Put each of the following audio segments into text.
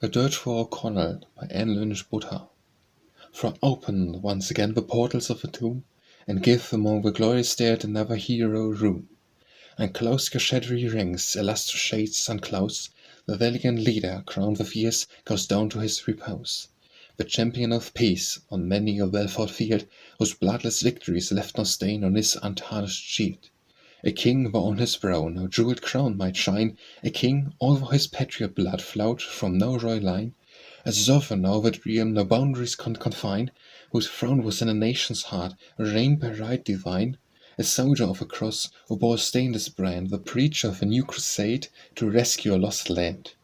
A Dirge for O Connell by Lynch Botta. Throw open once again the portals of the tomb, and give among the glorious dead another hero room. Unclose your shadowy ranks, illustrious shades unclose. The valiant leader, crowned with years, goes down to his repose. The champion of peace, on many a well-fought field, whose bloodless victories left no stain on his untarnished shield. A king, though on his brow no jeweled crown might shine, a king, although his patriot blood flowed from no royal line, a sovereign over the realm no boundaries confine, whose throne was in a nation's heart, reigned by right divine, a soldier of a cross, who bore a stainless brand, the preacher of a new crusade to rescue a lost land.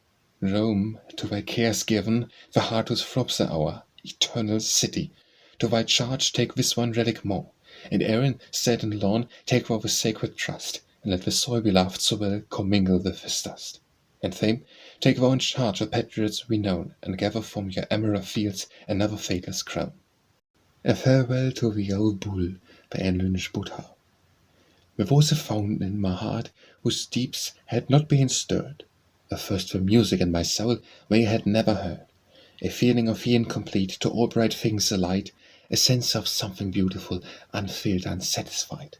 Rome, to thy cares given, the heart whose throbs are our eternal city, to thy charge take this one relic more. And Aaron, sad and lorn, take thou the sacred trust, and let the soil beloved so well commingle with his dust. And fame, take thou in charge the patriots renown, and gather from your emerald fields another fadeless crown. A farewell to the Ole Bull by Lynch Botta. There was a fountain in my heart whose deeps had not been stirred, a thirst for music in my soul where I had never heard, a feeling of the incomplete to all bright things allied, a sense of something beautiful, unfilled, unsatisfied.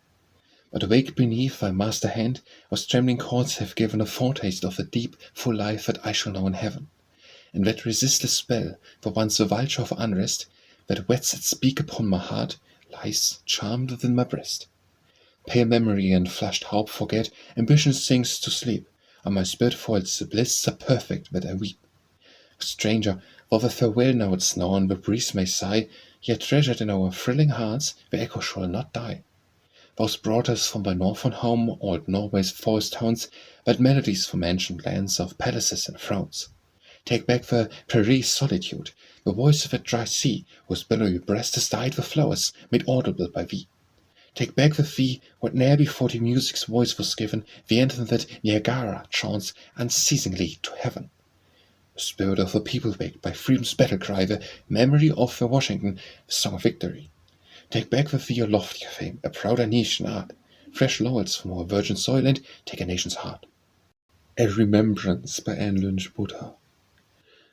But awake beneath thy master hand, whose trembling chords have given a foretaste of the deep, full life that I shall know in heaven. And that resistless spell, for once the vulture of unrest, that whets its beak upon my heart, lies charmed within my breast. Pale memory and flushed hope forget, ambition sinks to sleep, and my spirit foils the bliss are perfect that I weep. Stranger, though the farewell notes now on the breeze may sigh, yet treasured in our thrilling hearts, the echo shall not die. Thou brought us from thy northern home, old Norway's forest hounds, but melodies from ancient lands of palaces and thrones. Take back the prairie solitude, the voice of a dry sea, whose billowy breast is dyed with flowers, made audible by thee. Take back with thee what ne'er before to music's voice was given, the anthem that Hagar chaunts unceasingly to heaven. The spirit of the people waked by freedom's battle cry, the memory of the Washington, the song of victory. Take back with thee a loftier fame, a prouder nation art, fresh laurels from our virgin soil, and take a nation's heart. A Remembrance by Lynch Botta.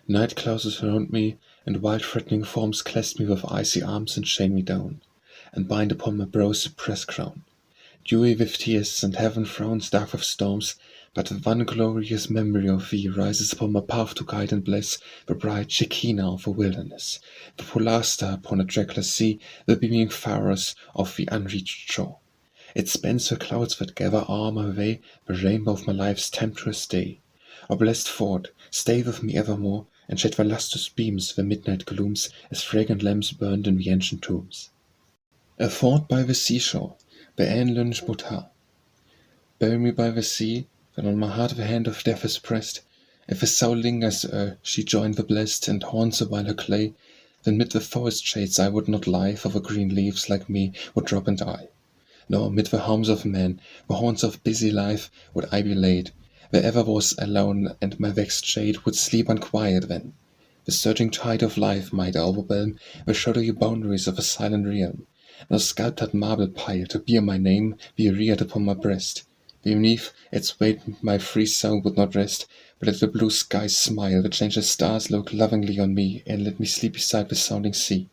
Night clouds surround me, and wild threatening forms clasp me with icy arms and chain me down, and bind upon my brow suppressed crown. Dewy with tears, and heaven frowns dark with storms, but one glorious memory of thee rises upon my path to guide and bless the bright Shekinah of the wilderness, the polar star upon a trackless sea, the beaming pharos of the unreached shore. It spans the clouds that gather on my way, the rainbow of my life's tempestuous day. O blessed thought, stay with me evermore, and shed thy lustrous beams the midnight glooms, as fragrant lamps burned in the ancient tombs. A thought by the seashore by Lynch Botta. Bury me by the sea, then on my heart the hand of death is pressed. If a soul lingers she join the blessed, and haunts awhile her clay, then mid the forest shades I would not lie, for the green leaves like me would drop and die. Nor mid the homes of men, the haunts of busy life, would I be laid, wherever was alone, and my vexed shade would sleep unquiet then. The surging tide of life might overwhelm the shadowy boundaries of a silent realm. No sculptured marble pile to bear my name be reared upon my breast. Beneath its weight my free soul would not rest, but let the blue skies smile, the changeless stars look lovingly on me, and let me sleep beside the sounding sea.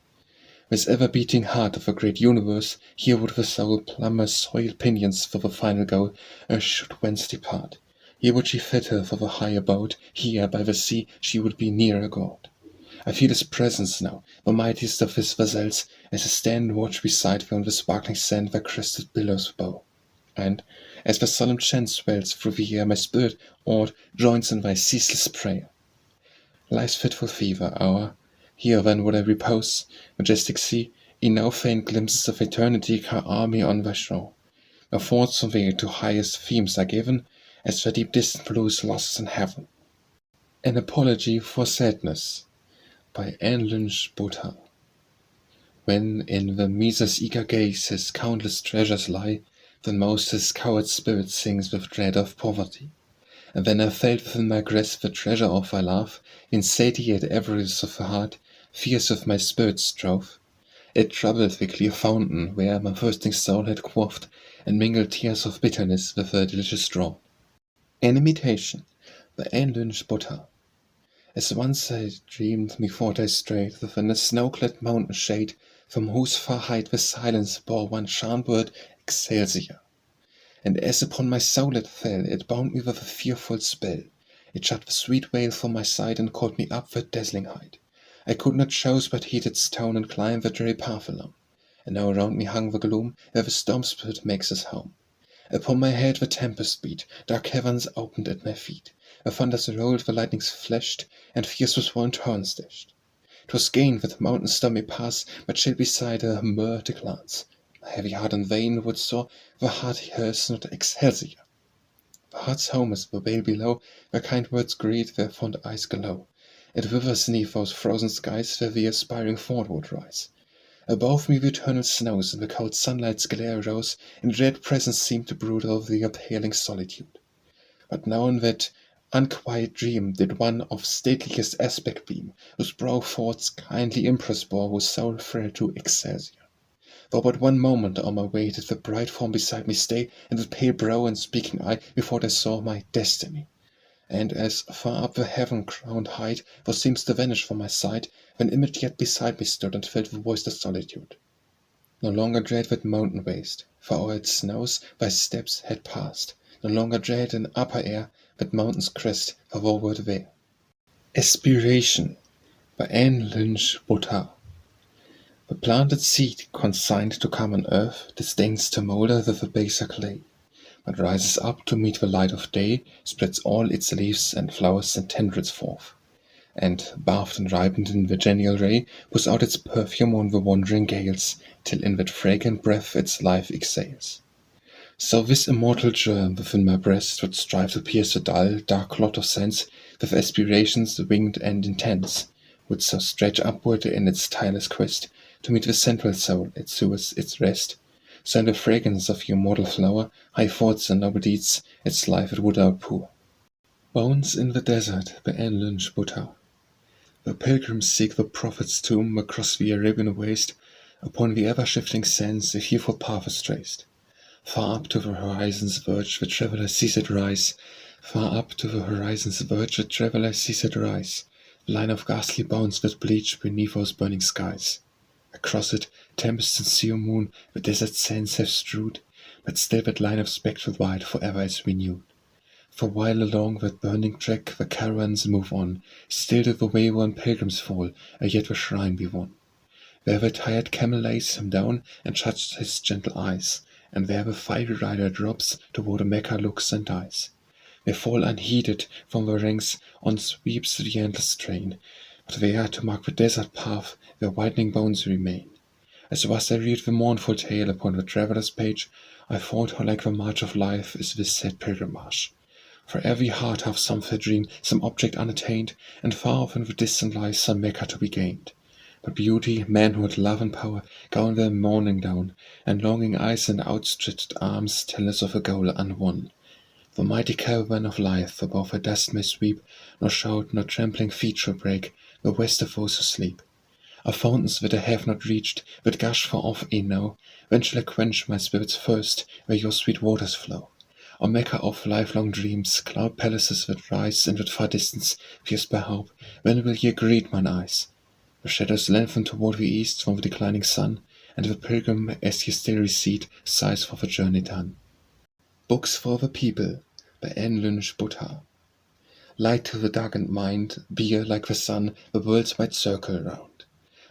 This ever-beating heart of a great universe, here would the soul plumb her soiled pinions for the final goal, should whence depart. Here would she fit her for the high abode, here by the sea she would be near a god. I feel his presence now, the mightiest of his vassals, as I stand and watch beside her on the sparkling sand where crested billows bow. And, as the solemn chant swells through the air, my spirit, awed, joins in thy ceaseless prayer. Life's fitful fever hour, here then would I repose, majestic sea, in no faint glimpses of eternity her army on thy shore. My thoughts from thee to highest themes are given, as the deep distant blue is lost in heaven. An Apology for Sadness by Lynch Botta. When in the miser's eager gaze his countless treasures lie, then most his coward spirit sings with dread of poverty. And then I felt within my grasp the treasure of thy love, insatiate avarice of the heart, fierce with my spirit strove. It troubled the clear fountain where my thirsting soul had quaffed, and mingled tears of bitterness with the delicious draught. An Imitation by Lynch Botta. As once I dreamed methought I strayed within a snow-clad mountain shade, from whose far height the silence bore one charmed word, Excelsior. And as upon my soul it fell, it bound me with a fearful spell. It shut the sweet veil from my sight, and caught me up the dazzling height. I could not choose but heed its tone, and climb the dreary path alone. And now around me hung the gloom, where the storm spirit makes his home. Upon my head the tempest beat, dark caverns opened at my feet. The thunders rolled, the lightnings flashed, and fierce with swollen torrents dashed. 'Twas gained that the mountain's stormy pass, but chill beside a mur at a glance. My heavy heart in vain would soar, the heart hears not Excelsior. The heart's home is the vale below, where kind words greet, where fond eyes glow. It withers 'neath those frozen skies, where we aspiring forward rise. Above me the eternal snows, and the cold sunlight's glare rose, and dread presence seemed to brood over the appalling solitude. But now in that unquiet dream did one of stateliest aspect beam, whose brow thoughts kindly impress bore, whose soul thrilled to Excelsior. For but one moment on my way did the bright form beside me stay, and with pale brow and speaking eye methought I saw my destiny. And as far up the heaven-crowned height thou seem'st to vanish from my sight, an image yet beside me stood, and filled with voiceless solitude. No longer dread that mountain waste, for o'er its snows thy steps had passed. No longer dread in upper air that mountain's crest, for thou wert there. Aspiration by Lynch Botta. The planted seed, consigned to common earth, disdains to moulder with the baser clay, but rises up to meet the light of day, spreads all its leaves and flowers and tendrils forth, and, bathed and ripened in the genial ray, pours out its perfume on the wandering gales, till in that fragrant breath its life exhales. So this immortal germ within my breast would strive to pierce the dull, dark clot of sense, with aspirations winged and intense, would so stretch upward in its tireless quest, to meet the central soul, its source, its rest. So in the fragrance of your mortal flower, high thoughts and noble deeds, its life it would outpour. Bones in the Desert by Lynch Botta. The pilgrims seek the prophet's tomb across the Arabian waste. Upon the ever-shifting sands a fearful path is traced. Far up to the horizon's verge the traveller sees it rise. Far up to the horizon's verge the traveller sees it rise. The line of ghastly bones that bleach beneath those burning skies. Across it, tempest and sea or moon the desert sands have strewed, but still that line of spectral white forever is renewed. For while along that burning track the caravans move on, still do the wayworn pilgrims fall, ere yet the shrine be won. There the tired camel lays him down and shuts his gentle eyes, and there the fiery rider drops toward the Mecca looks and dies. They fall unheeded from the ranks, on sweeps the endless train, but there to mark the desert path their whitening bones remain. As thus I read the mournful tale upon the traveller's page, I thought how like the march of life is this sad pilgrimage. For every heart hath some fair dream, some object unattained, and far off in the distant lies some Mecca to be gained. But beauty, manhood, love, and power gown their mourning down, and longing eyes and outstretched arms tell us of a goal unwon. The mighty caravan of life above her dust may sweep, nor shout, nor trampling feet shall break the rest of those who sleep. Are fountains that I have not reached, that gush far off enow, when shall I quench my spirit's thirst, where your sweet waters flow? O Mecca of lifelong dreams, cloud palaces that rise in that far distance, pierced by hope, when will ye greet mine eyes? The shadows lengthen toward the east from the declining sun, and the pilgrim, as ye still recede, sighs for the journey done. Books for the People by Lynch Botta. Light to the darkened mind, bear like the sun the worlds might circle round.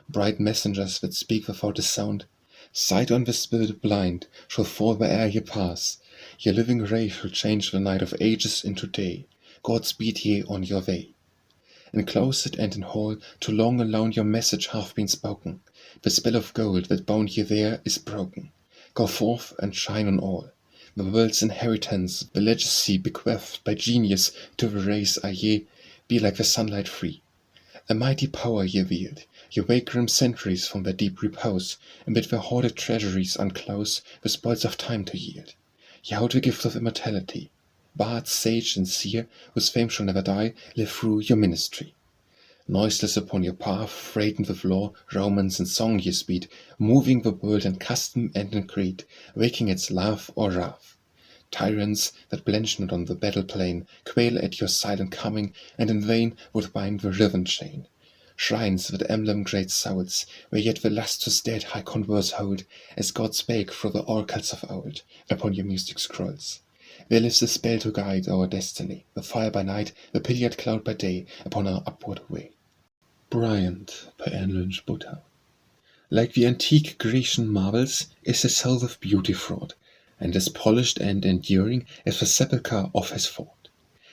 Bright messengers that speak without a sound, sight on the spirit blind shall fall where'er ye pass. Your living ray shall change the night of ages into day. God speed ye on your way. In closet and in hall, too long alone your message hath been spoken. The spell of gold that bound ye there is broken. Go forth and shine on all. The world's inheritance, the legacy bequeathed by genius to the race are ye, be like the sunlight free. A mighty power ye wield, ye wake grim centuries from their deep repose, and bid their hoarded treasuries unclose, the spoils of time to yield. Ye hold the gift of immortality. Bard, sage, and seer, whose fame shall never die, live through your ministry. Noiseless upon your path, freighted with law, romance, and song ye speed, moving the world in custom and in creed, waking its love or wrath. Tyrants that blench not on the battle plain quail at your silent coming, and in vain would bind the riven chain. Shrines that emblem great souls, where yet the lustrous dead high converse hold, as God spake through the oracles of old, upon your mystic scrolls. There lives a spell to guide our destiny, the fire by night, the pillared cloud by day, upon our upward way. Bryant by Lynch Botta. Like the antique Grecian marbles is his soul of beauty fraught, and as polished and enduring as the sepulchre of his fort.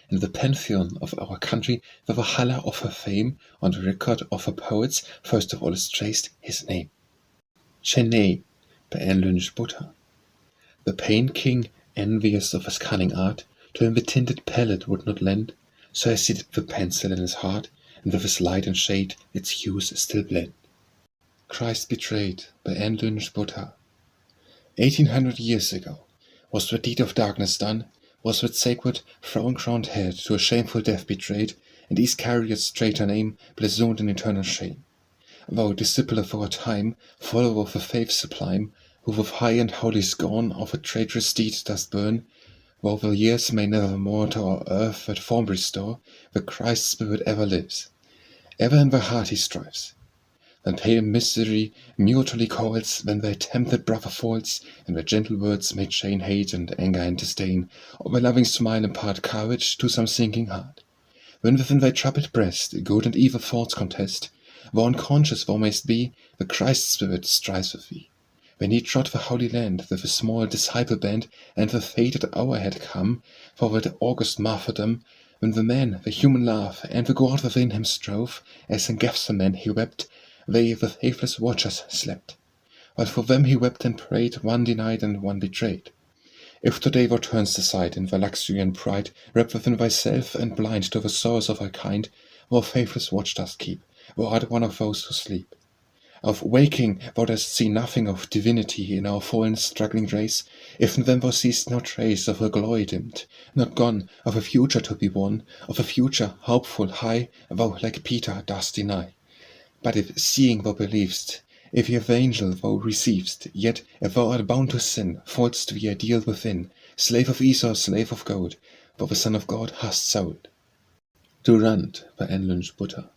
In the pantheon of our country, the Valhalla of her fame, on the record of her poets, first of all is traced his name. Cheney by Lynch Botta. The Pain King, envious of his cunning art, to him the tinted palette would not lend, so has seated the pencil in his heart, and with his light and shade its hues still blend. Christ Betrayed by Lynch Botta. 1800 years ago was the deed of darkness done, was that sacred, throne-crowned head to a shameful death betrayed, and Iscariot's traitor name blazoned in eternal shame. Thou disciple of our time, follower of a faith sublime, who with high and holy scorn of a traitorous deed dost burn, though the years may never more to our earth that form restore, the Christ spirit ever lives. Ever in thy heart he strives. Then pale misery mutually coils when thy tempted brother falls, and thy gentle words may chain hate and anger and disdain, or thy loving smile impart courage to some sinking heart. When within thy troubled breast good and evil thoughts contest, though unconscious thou mayst be, the Christ spirit strives with thee. When he trod the holy land with a small disciple band, and the fated hour had come for that august martyrdom, when the man, the human love, and the God within him strove, as in Gethsemane he wept, they the faithless watchers slept. While for them he wept and prayed, one denied and one betrayed. If today thou turn'st aside in thy luxury and pride, wrapped within thyself and blind to the sorrows of thy kind, thou faithless watch dost keep, thou art one of those who sleep. Of waking thou dost see nothing of divinity in our fallen struggling race, if in them thou seest no trace of a glory dimmed, not gone, of a future to be won, of a future hopeful high, thou like Peter dost deny. But if seeing thou believest, if of angel thou receivest, yet if thou art bound to sin, fall'st the ideal within, slave of Esau, slave of gold, thou the Son of God hast sold. Durand by Lynch Botta.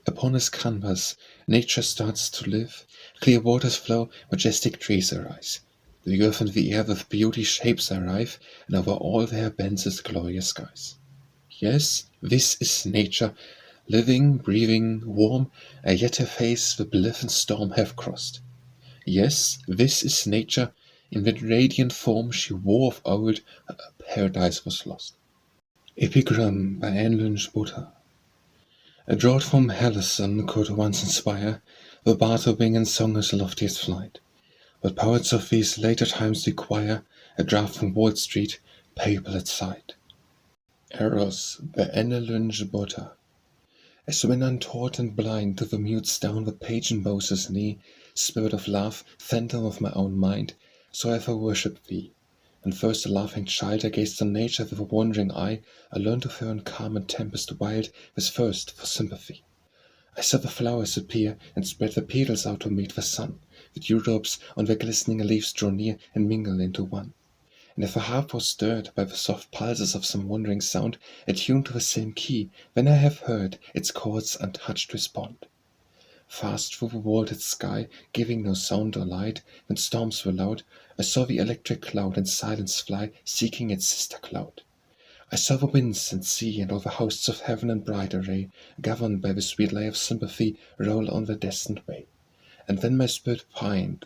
Upon his canvas nature starts to live, clear waters flow, majestic trees arise. The earth and the air with beauty shapes arrive, and over all there bends its glorious skies. Yes, this is nature, living, breathing, warm, yet her face the bliss and storm have crossed. Yes, this is nature, in that radiant form she wore of old, her paradise was lost. Epigram by Lynch Botta. A draught from Hellison could once inspire the bard to wing in song his loftiest flight, but poets of these later times require a draught from Wall Street, payable at sight. Eros by Lynch Botta. As when untaught and blind to the mutes down the page bows his knee, spirit of love, phantom of my own mind, so have I worshipped thee. And first a laughing child I gazed on nature with a wandering eye, I learned of her in calm and tempest wild, with thirst for sympathy. I saw the flowers appear, and spread the petals out to meet the sun, the dewdrops on their glistening leaves draw near and mingle into one. And if the harp was stirred by the soft pulses of some wandering sound, attuned to the same key, then I have heard its chords untouched respond. Fast through the vaulted sky, giving no sound or light, when storms were loud, I saw the electric cloud in silence fly, seeking its sister cloud. I saw the winds and sea and all the hosts of heaven in bright array, governed by the sweet lay of sympathy, roll on their destined way. And then my spirit pined,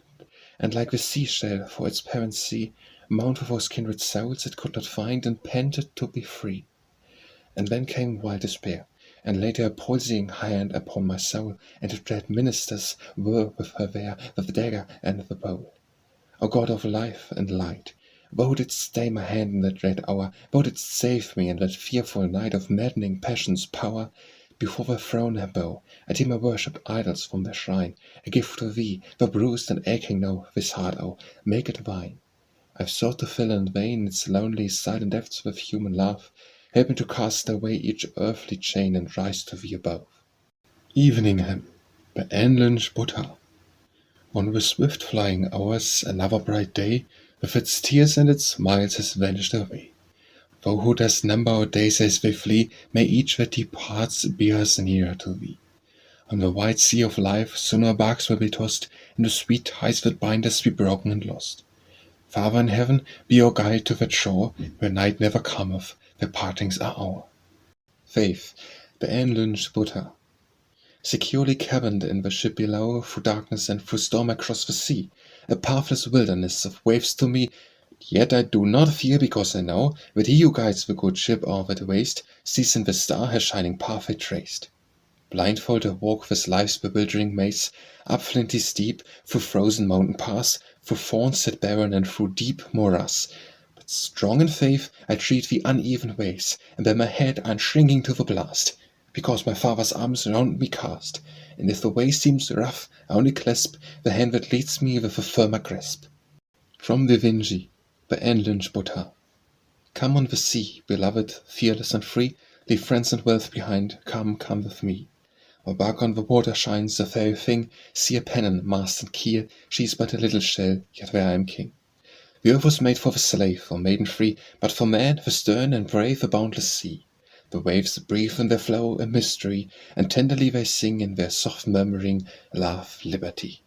and like the seashell for its parent sea, mourned for those kindred souls it could not find, and panted to be free. And then came wild despair, and laid her palsying hand upon my soul, and the dread ministers were with her there, with the dagger and the bowl. O God of life and light, thou didst stay my hand in that dread hour, thou didst save me in that fearful night of maddening passion's power. Before thy throne I bow, I deem my worship idols from their shrine, I give to thee, though bruised and aching now, this heart, oh, make it thine. I've sought to fill in vain its lonely, silent depths with human love. Help me to cast away each earthly chain and rise to thee above. Evening Hymn by Lynch Botta. On the swift flying hours, another bright day, With its tears and its smiles has vanished away. Thou who dost number our days as they flee, may each that departs bear us nearer to thee. On the wide sea of life soon our barks will be tossed, and the sweet ties that bind us be broken and lost. Father in heaven, be our guide to that shore, where night never cometh, where partings are o'er. Faith, by Lynch Botta. Securely cabined in the ship below, through darkness and through storm across the sea, a pathless wilderness of waves to me, yet I do not fear, because I know that he who guides the good ship o'er that waste sees in the star her shining path I traced. Blindfold I walk this life's bewildering maze, up flinty steep, through frozen mountain pass, through thorns set barren and through deep morass. But strong in faith I tread the uneven ways, and bend my head unshrinking to the blast, because my Father's arms round me cast, and if the way seems rough, I only clasp the hand that leads me with a firmer grasp. From the Vigny, by Lynch Botta. Come on the sea, beloved, fearless and free, leave friends and wealth behind, come with me. Our bark on the water shines, a fairy thing, see a pennon, mast and keel, she's but a little shell, yet there I am king. The earth was made for the slave, for maiden free, but for man, the stern and brave, the boundless sea. The waves breathe in their flow a mystery, and tenderly they sing in their soft murmuring, love, liberty.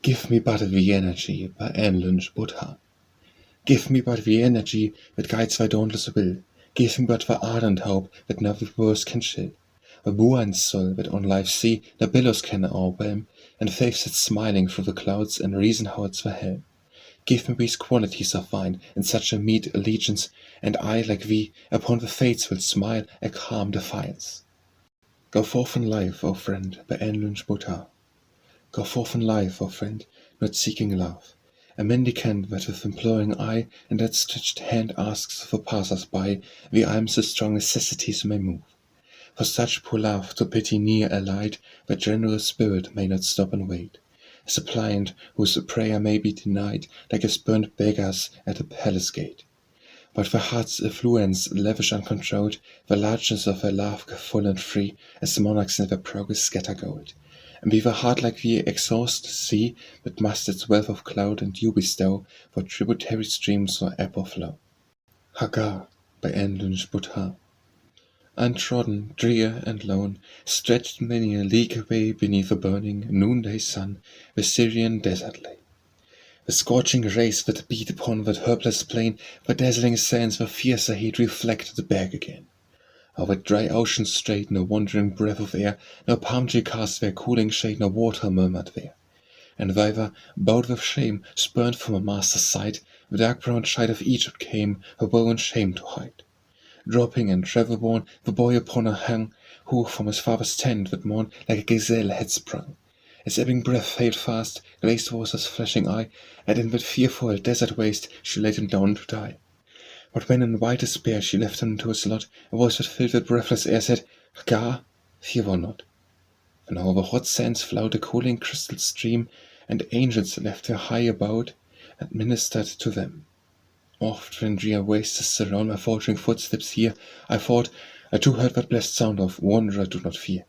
Give me but the energy, by Lynch Botta. Give me but the energy that guides thy dauntless will. Give me but the ardent hope that nothing worse can chill. A buoyant soul that on life's sea no billows can o'erwhelm, and faith sits smiling through the clouds, and reason holds the helm. Give me these qualities of thine, in such a meet allegiance, and I, like thee, upon the fates will smile a calm defiance. Go forth in life, O friend, by Lynch Botta. Go forth in life, O friend, not seeking love, a mendicant that with imploring eye and outstretched hand asks for passers-by the arms of strong necessities may move. For such poor love to pity near allied, that generous spirit may not stop and wait. A suppliant whose prayer may be denied, like a spurned beggar's at a palace gate. But the heart's affluence lavish uncontrolled, the largeness of her love go full and free, as monarchs in their progress scatter gold. And be the heart like the exhaust sea, that must its wealth of cloud and dew bestow, for tributary streams or ebb or flow. Hagar, by Lynch Botta. Untrodden, drear, and lone, stretched many a league away beneath the burning noonday sun, the Syrian desert lay. The scorching rays that beat upon that herbless plain, the dazzling sands where fiercer heat reflected back again. Over dry ocean straight, no wandering breath of air, no palm tree cast their cooling shade, no water murmured there. And thither, bowed with shame, spurned from a master's sight, the dark-brown child of Egypt came, her woe and shame to hide. Dropping and travel-worn, the boy upon her hung, who from his father's tent that morn like a gazelle had sprung. His ebbing breath failed fast, glazed was his flashing eye, and in that fearful desert waste she laid him down to die. But when in white despair she left him to his lot, a voice that filled with breathless air said, Hagar, fear thou not. And over hot sands flowed a cooling crystal stream, and angels left their high abode, and ministered to them. Oft when drear wastes surround my faltering footsteps here, I thought, I too heard that blessed sound of wanderer do not fear.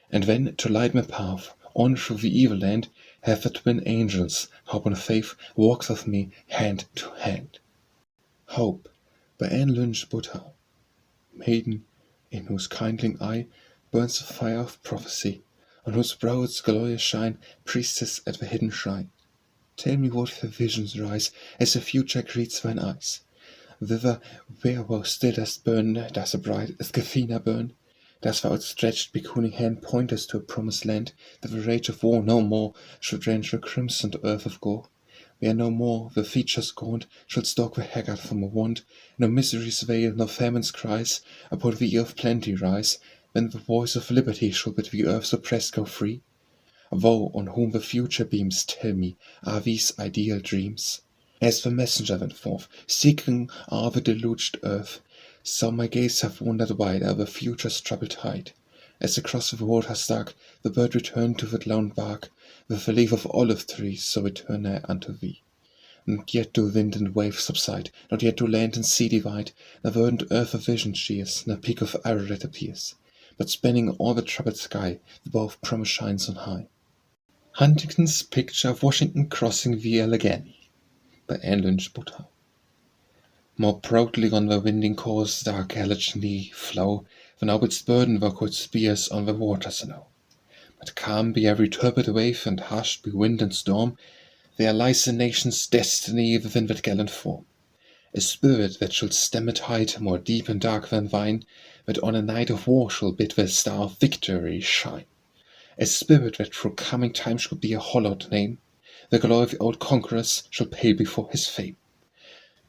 And then, to light my path, on through the evil land, have the twin angels, hope and faith, walked with me hand to hand. Hope, by Lynch Botta. Maiden, in whose kindling eye burns the fire of prophecy, on whose brow its glorious shine, priestess at the hidden shrine. Tell me what fair visions rise, as the future greets thine eyes. Thither, where thou still dost burn, does a bright Athena burn? Does thou outstretched beckoning hand point us to a promised land, that the rage of war no more should drench the crimsoned earth of gore? Where no more the features gaunt should stalk the haggard from a want, no misery's veil, no famine's cries, upon the ear of plenty rise, when the voice of liberty shall bid the earth's oppressed go free? Thou, on whom the future beams, tell me, are these ideal dreams? As the messenger went forth, seeking o'er the deluged earth, so my gaze have wandered wide o'er the future's troubled height. As across the waters dark, the bird returned to that lone bark, with the leaf of olive trees, so return I unto thee. Not yet do wind and wave subside, not yet do land and sea divide, no verdant earth of vision cheers, no peak of Ararat appears, but spanning all the troubled sky, the bow of promise shines on high. Huntington's picture of Washington crossing the Allegheny. by Lynch Butter. More proudly on the winding course dark Cheney flow, than up its burden were could spears on the waters now. But calm be every turbid wave, and hushed be wind and storm, there lies a nation's destiny within that gallant form. A spirit that shall stem a tide more deep and dark than thine, that on a night of war shall bid the star of victory shine. A spirit that through coming time shall be a hallowed name, the glory of the old conquerors shall pale before his fame.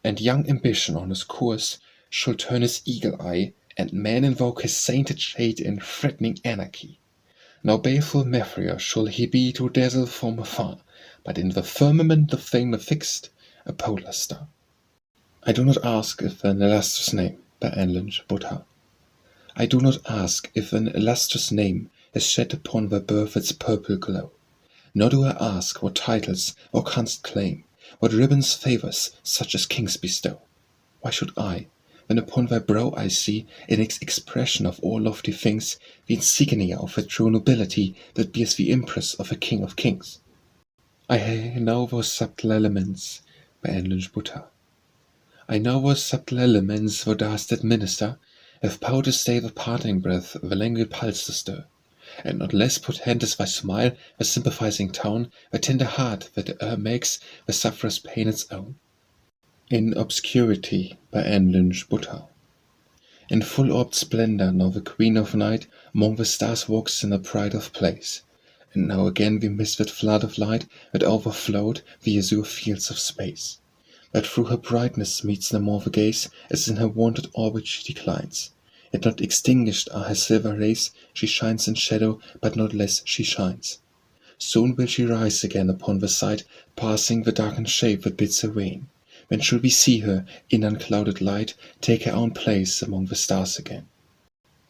And young ambition on his course shall turn his eagle eye, and man invoke his sainted shade in threatening anarchy. No baleful Mephier shall he be to dazzle from afar, but in the firmament of fame affixed, a polar star. I do not ask if an illustrious name, by Lynch Butter. I do not ask if an illustrious name has shed upon their birth its purple glow, nor do I ask what titles thou canst claim, what ribbons favours such as kings bestow. Why should I, when upon thy brow I see, in its expression of all lofty things, the insignia of a true nobility that bears the impress of a king of kings? I know those subtle elements, by Lynch Butter. I know those subtle elements thou dost administer, have power to stay the parting breath, the languid pulse to stir, and not less potent is thy smile, the sympathizing tone, the tender heart that makes the sufferer's pain its own. In Obscurity, by Lynch Butter. In full-orbed splendor now the queen of night among the stars walks in a pride of place, and now again we miss that flood of light that overflowed the azure fields of space, that through her brightness meets no more the gaze, as in her wonted orbit she declines. Yet not extinguished are her silver rays, she shines in shadow, but not less she shines. Soon will she rise again upon the sight, passing the darkened shape that bids her wane. When shall we see her, in unclouded light, take her own place among the stars again?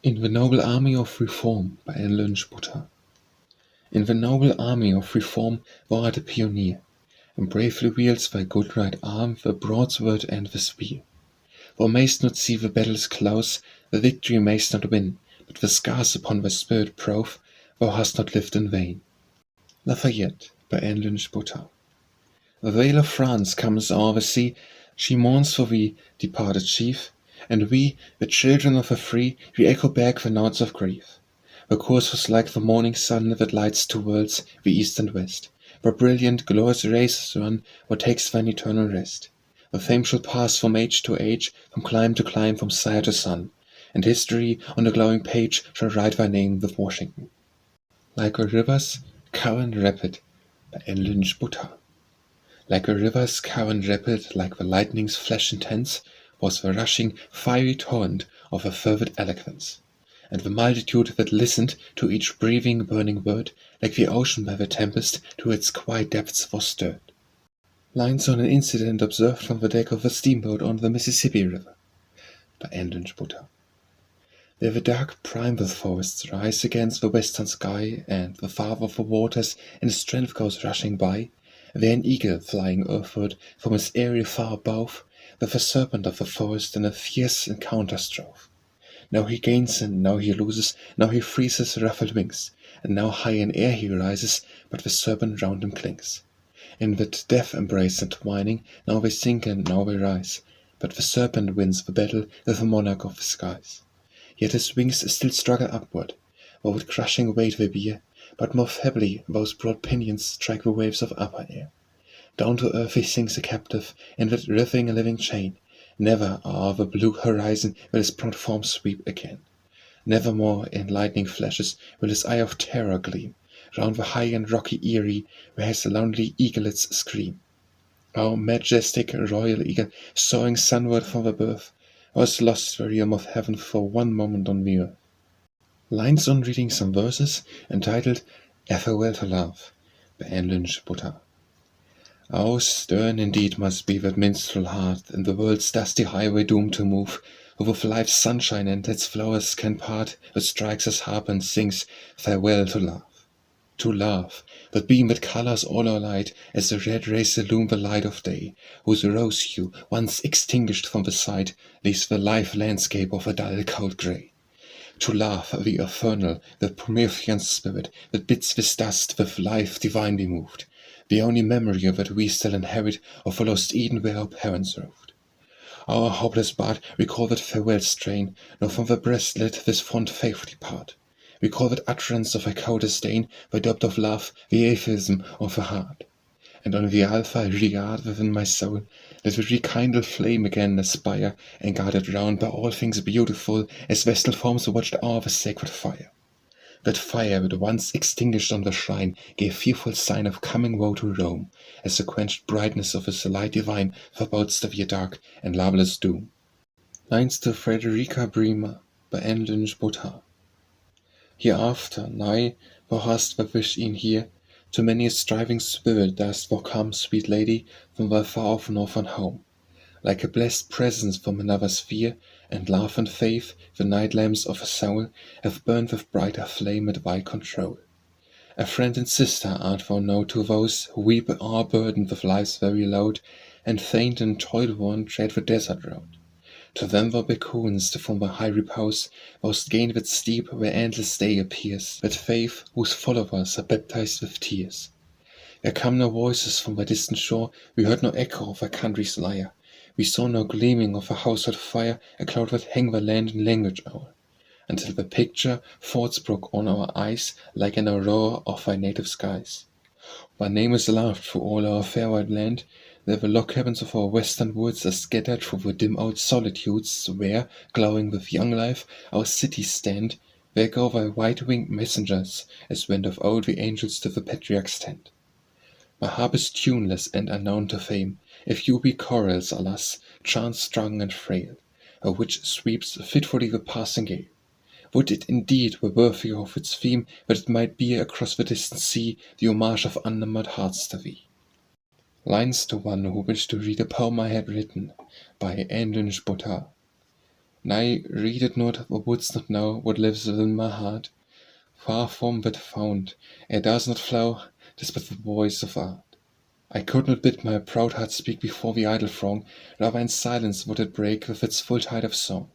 In the noble army of reform, by Lynch Butter. In the noble army of reform thou art a pioneer, and bravely wields thy good right arm the broadsword and the spear. Thou mayst not see the battle's close, the victory mayst not win, but the scars upon thy spirit prove thou hast not lived in vain. Fayette, by Lynch Butter. The veil of France comes o'er the sea, she mourns for thee, departed chief, and we, the children of the free, re-echo back the notes of grief. The course was like the morning sun that lights two worlds, the east and west, where brilliant, glorious races run, where takes thine eternal rest. The fame shall pass from age to age, from clime to clime, from sire to son, and history on the glowing page shall write thy name with Washington. Like a river's current rapid, by Lynch Butter. Like a river's current rapid, like the lightning's flash intense, was the rushing, fiery torrent of her fervid eloquence, and the multitude that listened to each breathing, burning word, like the ocean by the tempest, to its quiet depths was stirred. Lines on an incident observed from the deck of a steamboat on the Mississippi River, by Lynch Butter. There the dark primeval forests rise against the western sky, and the father of the waters in strength goes rushing by. There an eagle flying earthward from his eyrie far above, with the serpent of the forest in a fierce encounter strove. Now he gains and now he loses, now he frees his ruffled wings, and now high in air he rises, but the serpent round him clings. In that death embrace entwining, now they sink and now they rise, but the serpent wins the battle with the monarch of the skies. Yet his wings still struggle upward, though with crushing weight they bear, but more heavily those broad pinions strike the waves of upper air. Down to earth he sinks a captive, in that writhing living chain. Never o'er the blue horizon will his proud form sweep again. Nevermore in lightning flashes will his eye of terror gleam, round the high and rocky eyrie, where his lonely eaglets scream. O majestic royal eagle, soaring sunward from the birth, was lost the realm of heaven for one moment on the earth. Lines on reading some verses, entitled A Farewell to Love, by Lynch Butter. Oh, stern indeed must be that minstrel heart, in the world's dusty highway doomed to move, who with life's sunshine and its flowers can part, who strikes his harp and sings farewell to love. To love, that beam that colours all our light, as the red rays illume the light of day, whose rose hue, once extinguished from the sight, leaves the life landscape of a dull cold grey. To love the infernal, the Promethean spirit, that bids this dust with life divinely moved, the only memory of it we still inherit of a lost Eden where our parents roved. Our hopeless bard recall that farewell strain, nor from the breast let this fond faith depart. Recall that utterance of a cold disdain, the doubt of love, the aphism of the heart. And on the alpha regard within my soul, let the rekindled flame again aspire, and guarded round by all things beautiful, as vestal forms watched o'er the sacred fire. That fire that once extinguished on the shrine gave fearful sign of coming woe to Rome, as the quenched brightness of his light divine forebode severe dark and loveless doom. Lines to Frederika Bremer by Lynch Botta. Hereafter, nigh, thou hast the wish in here, to many a striving spirit dost thou come, sweet lady, from thy far-off northern home, like a blessed presence from another sphere, and love and faith, the night lamps of a soul, have burned with brighter flame at thy control. A friend and sister art thou now to those who weep o'er burdened with life's very load, and faint and toil-worn tread the desert road. To them thou beckonest from thy high repose, thou'st gained that steep where endless day appears, that faith whose followers are baptized with tears. There come no voices from thy distant shore, we heard no echo of thy country's lyre, we saw no gleaming of a household fire, a cloud that hang the land in language hour, until the picture thoughts broke on our eyes, like an aurora of thy native skies. Thy name is loved through all our fair white land, there the log cabins of our western woods are scattered through the dim old solitudes, where, glowing with young life, our cities stand. There go thy white-winged messengers, as went of old the angels to the patriarch's tent. My harp is tuneless and unknown to fame, a few weak chorals, alas, chant strong and frail, a which sweeps fitfully the passing gale. Would it indeed were worthy of its theme, that it might bear across the distant sea the homage of unnumbered hearts to thee. Lines to one who wished to read a poem I had written, by Lynch Botta. Nay, read it not, or wouldst not know what lives within my heart. Far from that fount, it does not flow, 'tis but the voice of art. I could not bid my proud heart speak before the idle throng, rather in silence would it break with its full tide of song.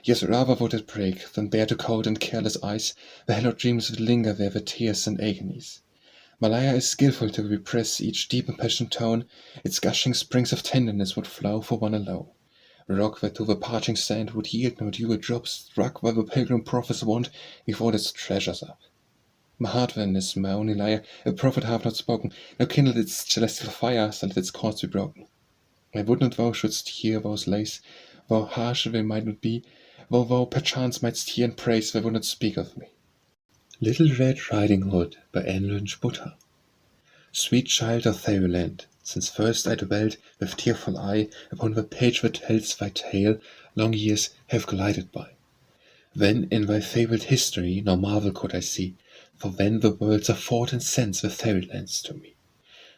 Yes, rather would it break, than bear to cold and careless eyes the hallowed dreams that linger there with tears and agonies. My lyre is skilful to repress each deep impassioned tone, its gushing springs of tenderness would flow for one alone. A rock that to the parching sand would yield no dewy drops, struck by the pilgrim prophet's wand before its treasures up. My heart then is my only lyre, a prophet hath not spoken, nor kindled its celestial fire, so let its cords be broken. I would not thou shouldst hear those lays, though harsh they might not be, though thou perchance mightst hear and praise, they would not speak of me. Little Red Riding Hood by Lynch Botta. Sweet child of Fairyland, since first I dwelt with tearful eye upon the page that tells thy tale, long years have glided by. Then in thy fabled history no marvel could I see, for then the worlds are thought and sense with fairylands to me.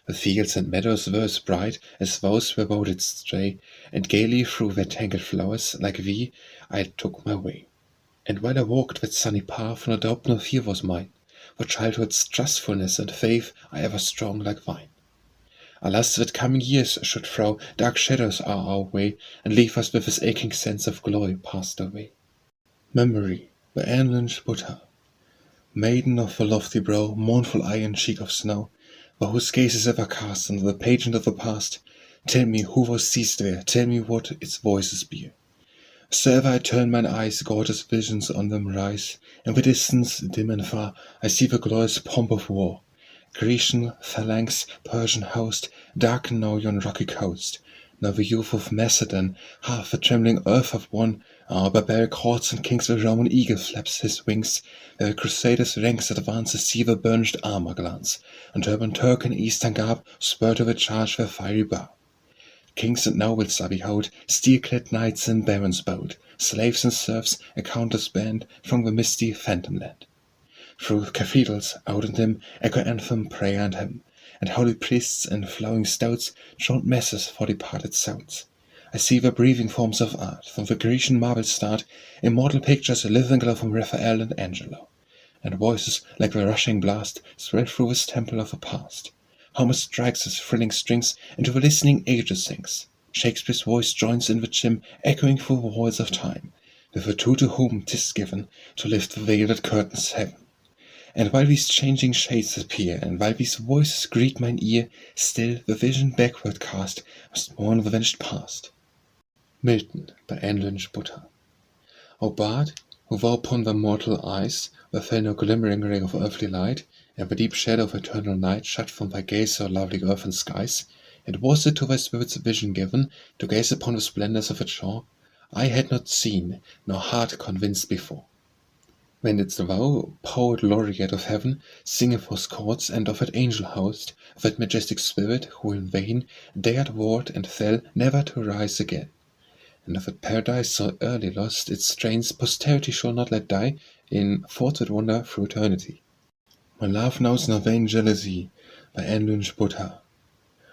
The fields and meadows were as bright as those where thou didst stray, and gaily through their tangled flowers, like thee, I took my way. And while I walked that sunny path, no doubt no fear was mine, for childhood's trustfulness and faith are ever strong like thine. Alas, that coming years should throw dark shadows our way, and leave us with this aching sense of glory past away. Memory by Lynch Botta. Maiden of the lofty brow, mournful eye and cheek of snow, thou whose gaze is ever cast on the pageant of the past, tell me who thou seest there, tell me what its voices bear. So ever I turn mine eyes, gorgeous visions on them rise. In the distance, dim and far, I see the glorious pomp of war. Grecian phalanx, Persian host, darken now yon rocky coast. Now the youth of Macedon, half the trembling earth have won. Our barbaric hordes and kings, the Roman eagle flaps his wings. The crusaders' ranks advance to see the burnished armor glance, and turban Turk and Eastern garb spur to the charge their fiery bar. Kings and nobles I behold, steel-clad knights and barons bold, slaves and serfs, a countless band, from the misty phantom land. Through cathedrals, out and dim, echo anthem, prayer and hymn, and holy priests in flowing stouts chant masses for departed souls. I see the breathing forms of art, from the Grecian marble start, immortal pictures live and glow from Raphael and Angelo, and voices like the rushing blast spread through this temple of the past. Homer strikes his thrilling strings, into the listening ages sinks. Shakespeare's voice joins in the chime, echoing through the walls of time, with the two to whom 'tis given to lift the veil that curtains heaven. And while these changing shades appear, and while these voices greet mine ear, still the vision backward cast must mourn the vanished past. Milton, by Anne Lynch Butter. O bard, who thou upon the mortal eyes, where fell no glimmering ray of earthly light, and the deep shadow of eternal night shut from thy gaze so lovely earth and skies, and was it to thy spirit's vision given, to gaze upon the splendours of its shore, I had not seen, nor heart convinced before. When didst thou, poet laureate of heaven, sing of those courts and of that angel host, of that majestic spirit, who in vain dared ward and fell never to rise again? And of that paradise so early lost, its strains posterity shall not let die, in thoughts that wander through eternity. My love knows no vain jealousy, by Anne Lynch Butter.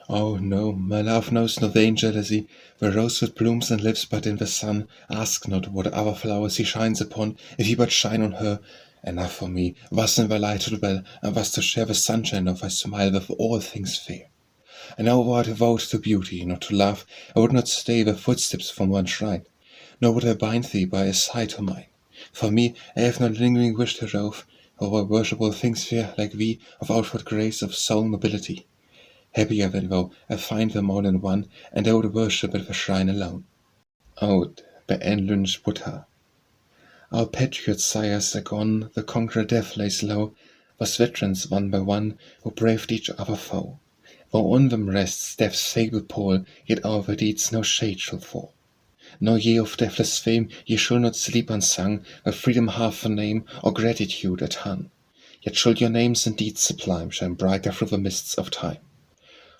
Oh no, my love knows no vain jealousy, where rosewood blooms and lives but in the sun. Ask not what other flowers he shines upon, if he but shine on her. Enough for me, was in thy light to dwell, and was to share the sunshine of thy smile with all things fair. And now were I vowed to beauty, not to love, I would not stay the footsteps from one shrine, nor would I bind thee by a side to mine. For me, I have no lingering wish to rove over worshipable things fair, like thee, of outward grace, of soul nobility. Happier than thou, I find them all in one, and I would worship at the shrine alone. Out, by Anne Lynch Butter. Our patriot sires are gone, the conqueror death lays low, was veterans one by one, who braved each other foe. Though on them rests death's sable pall, yet over deeds no shade shall fall. Nor ye of deathless fame, ye shall not sleep unsung, where freedom hath a name, or gratitude a tongue. Yet shall your names and deeds sublime shine brighter through the mists of time.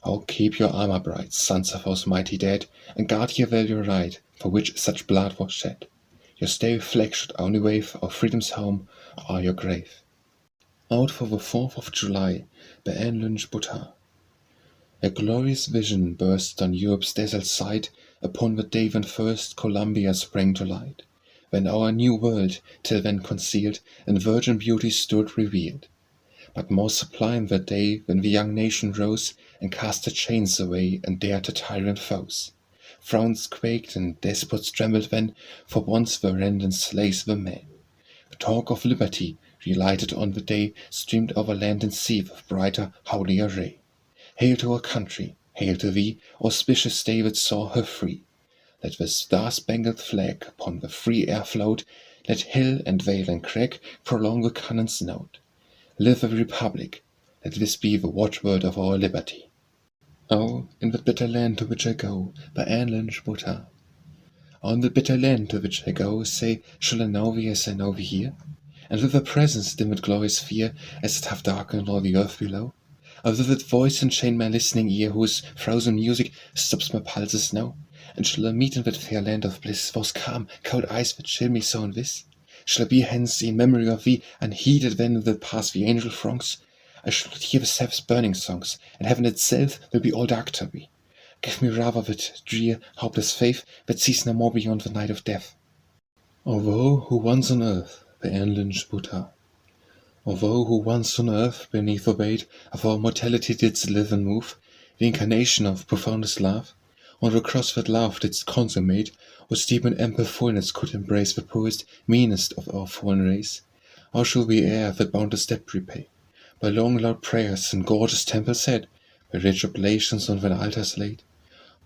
Oh, keep your armor bright, sons of those mighty dead, and guard ye well your right, for which such blood was shed. Your stay flag should only wave our freedom's home, or your grave. Out for the 4th of July, by Anne Lynch Butter. A glorious vision burst on Europe's desert side, upon the day when first Columbia sprang to light, when our new world, till then concealed, in virgin beauty stood revealed. But more sublime that day when the young nation rose, and cast the chains away, and dared the tyrant foes. Thrones quaked and despots trembled when, for once the rent and slaves were men. The talk of liberty, relighted on the day, streamed over land and sea with brighter, holier ray. Hail to our country, hail to thee, auspicious day that saw her free. Let the star-spangled flag upon the free air float, let hill and vale and crag prolong the cannon's note. Live the Republic, let this be the watchword of our liberty. Oh, in that bitter land to which I go, by Anne Lynch Butter. Oh, in the bitter land to which I go, say, shall I know thee as I know thee here? And with a presence dim with glorious fear, as it hath darkened all the earth below? Or with that voice enchain my listening ear, whose frozen music stops my pulses now? And shall I meet in that fair land of bliss those calm, cold eyes that chill me so in this? Shall I be hence in memory of thee, unheeded when that pass the angel throngs? I shall not hear the seraphs' burning songs, and heaven itself will be all dark to me. Give me rather that drear, hopeless faith that sees no more beyond the night of death. O thou who once on earth, by Anne Lynch Butter. O thou who once on earth, beneath the weight of our mortality didst live and move, the incarnation of profoundest love, on the cross that love didst consummate, whose deep and ample fullness could embrace the poorest, meanest of our fallen race, how shall we e'er that boundless debt repay? By long loud prayers in gorgeous temples set, by rich oblations on thine altars laid?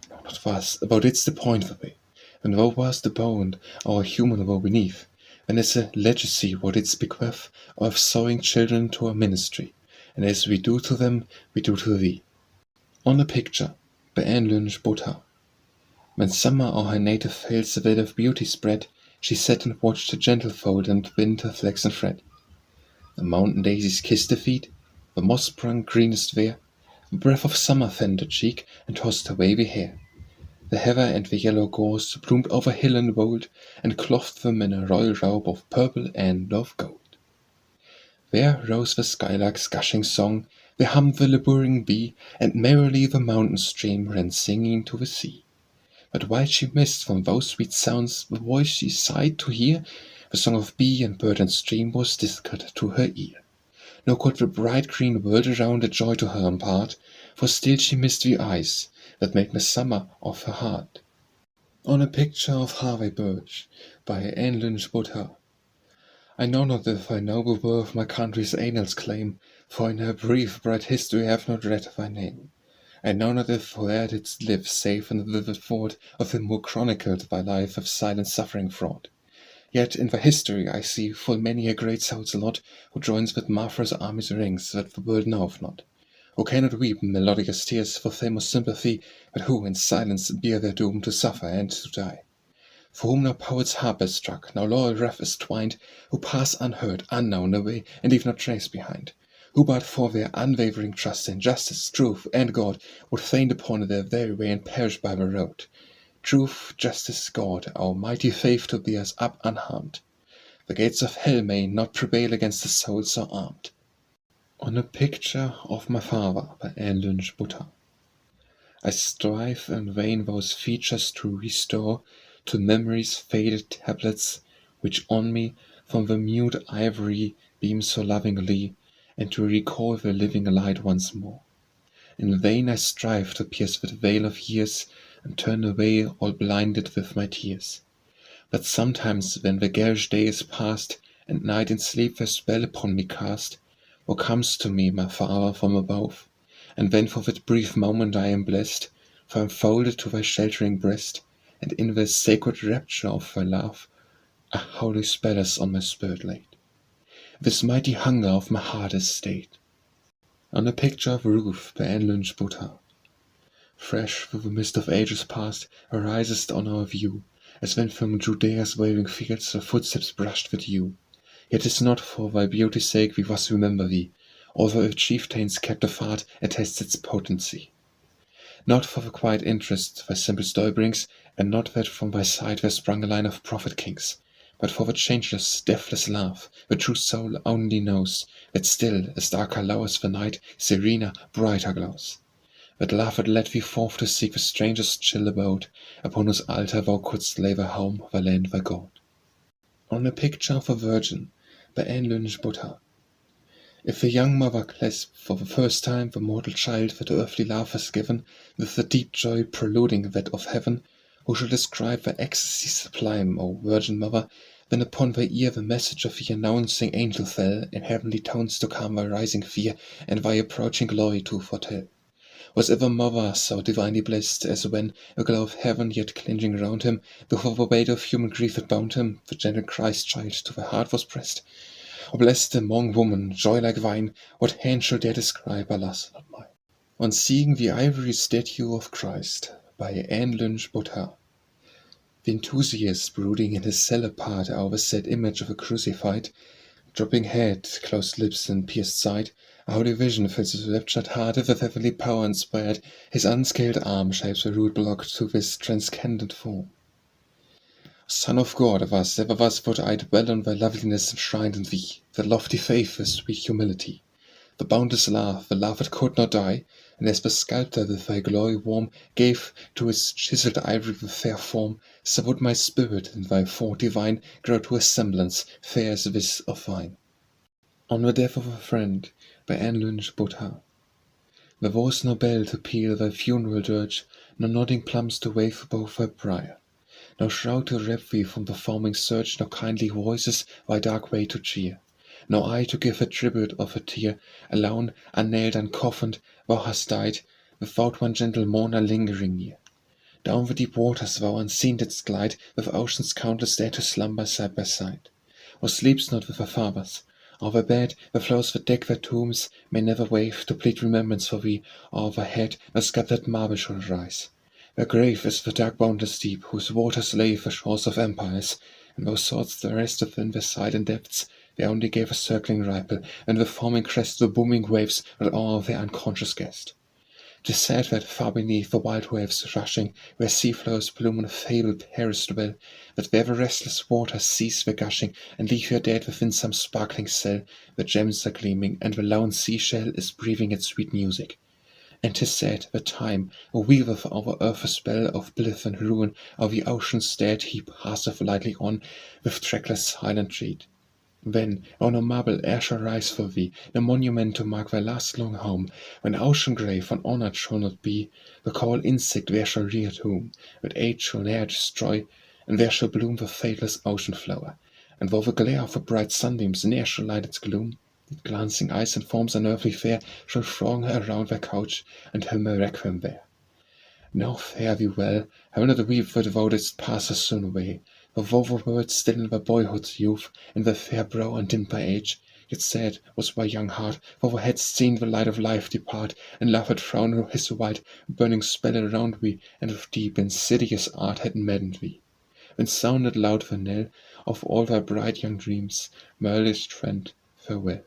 No, not thus, thou didst appoint the way, when thou wast abound our human woe beneath, when as a legacy thou didst bequeath our sowing children to our ministry, and as we do to them, we do to thee. On a Picture, by Anne Lynch Butter. When summer o'er her native vales a veil of beauty spread, she sat and watched the gentle fold and winter flaxen thread. The mountain daisies kissed the feet, the moss sprung greenest there, the breath of summer fanned the cheek and tossed her wavy hair. The heather and the yellow gorse bloomed over hill and wold, and clothed them in a royal robe of purple and of gold. There rose the skylark's gushing song, there hummed the laboring bee, and merrily the mountain stream ran singing to the sea. But while she missed from those sweet sounds the voice she sighed to hear, the song of bee and bird and stream was difficult to her ear. Nor could the bright green world around a joy to her impart, for still she missed the eyes that made the summer of her heart. On a Picture of Harvey Birch, by Anne Lynch Butter. I know not if I noble worth my country's annals claim, for in her brief bright history I have not read thy name. I know not if where didst live, save in the vivid thought of him who chronicled thy life of silent suffering fraught. Yet in thy history I see full many a great soul's lot, who joins with Martha's army's ranks that the world knoweth not, who cannot weep melodious tears for famous sympathy, but who in silence bear their doom to suffer and to die. For whom no poet's harp is struck, no laurel wreath is twined, who pass unheard, unknown away, and leave no trace behind, who but for their unwavering trust in justice, truth, and God, would faint upon their very way and perish by the road. Truth, justice, God, our mighty faith to bear us up unharmed. The gates of hell may not prevail against the soul so armed. On a Picture of My Father by Lynch. I strive in vain those features to restore to memory's faded tablets, which on me from the mute ivory beam so lovingly, and to recall the living light once more. In vain I strive to pierce that veil of years, and turn away all blinded with my tears. But sometimes when the garish day is past, and night in sleep their spell upon me cast, there comes to me my Father from above, and when for that brief moment I am blessed, for I am folded to thy sheltering breast, and in the sacred rapture of thy love, a holy spell is on my spirit laid. This mighty hunger of my heart is stayed. On a Picture of Ruth by Lynch. Fresh through the mist of ages past arisest on our view, as when from Judea's waving fields the footsteps brushed with dew. Yet 'tis not for thy beauty's sake we thus remember thee, although a chieftain's captive heart attests its potency. Not for the quiet interest thy simple story brings, and not that from thy side there sprung a line of prophet kings, but for the changeless, deathless love, the true soul only knows, that still, as darker lowers the night, serener, brighter glows. That love that led thee forth to seek the stranger's chill abode, upon whose altar thou couldst lay thy home, thy land, thy God. On a Picture of a Virgin by Lynch. If a young mother clasp for the first time the mortal child that earthly love has given, with the deep joy preluding that of heaven, who shall describe the ecstasy sublime, O Virgin Mother, when upon thy ear the message of the announcing angel fell, in heavenly tones to calm thy rising fear, and thy approaching glory to foretell? Was ever mother so divinely blessed, as when, a glow of heaven yet clinging round him, before the weight of human grief that bound him, the gentle Christ child to thy heart was pressed? O blessed among women, joy like wine, what hand shall dare describe, alas, not mine? On seeing the ivory statue of Christ by Lynch. The enthusiast, brooding in his cell apart over the said image of a crucified, dropping head, closed lips, and pierced side, a holy vision fills his raptured heart with heavenly power inspired. His unscaled arm shapes a rude block to this transcendent form. Son of God, of us, ever thus would I dwell on thy loveliness enshrined in thee, the lofty faith, the sweet humility, the boundless love, the love that could not die, and as the sculptor with thy glory warm gave to his chiseled ivory the fair form, so would my spirit in thy thought divine grow to a semblance fair as this of thine. On the Death of a Friend by Lynch. There was no bell to peal thy funeral dirge, no nodding plums to wave above thy pyre, no shroud to wrap thee from the foaming surge, no kindly voices thy dark way to cheer, no eye to give a tribute of a tear. Alone, unnailed, uncoffined, thou hast died, without one gentle mourner lingering near. Down the deep waters thou unseen didst glide, with ocean's countless there to slumber side by side. Or sleepst not with thy fathers, or thy bed, the flows that deck their tombs, may never wave to plead remembrance for thee, or overhead the sculptured marble shall rise. Their grave is the dark boundless deep, whose waters lave the shores of empires, and thou saw'st the rest within their silent depths. They only gave a circling ripple, and the foaming crest the booming waves that awe their unconscious guest. 'Tis said that far beneath the wild waves rushing, where sea flowers bloom on a fabled Paris dwell, that there the restless waters cease their gushing, and leave your dead within some sparkling cell, where gems are gleaming, and the lone sea-shell is breathing its sweet music. And 'tis said that time, who weaveth over earth a spell of blith and ruin, o'er the ocean's dead heap passeth lightly on, with trackless silent tread. When, O no marble e'er shall rise for thee, no monument to mark thy last long home, when ocean grave unhonoured shall not be, the cold insect there shall rear at whom, that age shall ne'er destroy, and there shall bloom the fadeless ocean flower, and while the glare of the bright sunbeams ne'er shall light its gloom, with glancing eyes and forms unearthly fair shall throng around their couch, and hymn a requiem there. Now fare thee well, I will not weep for thou didst pass so soon away, for though the words still in the boyhood's youth, in the fair brow undimmed by age, yet sad was my young heart, for thou hadst seen the light of life depart, and love had thrown his white, burning spell around thee, and with deep insidious art had maddened thee. When sounded loud the knell of all thy bright young dreams, my earliest friend, farewell.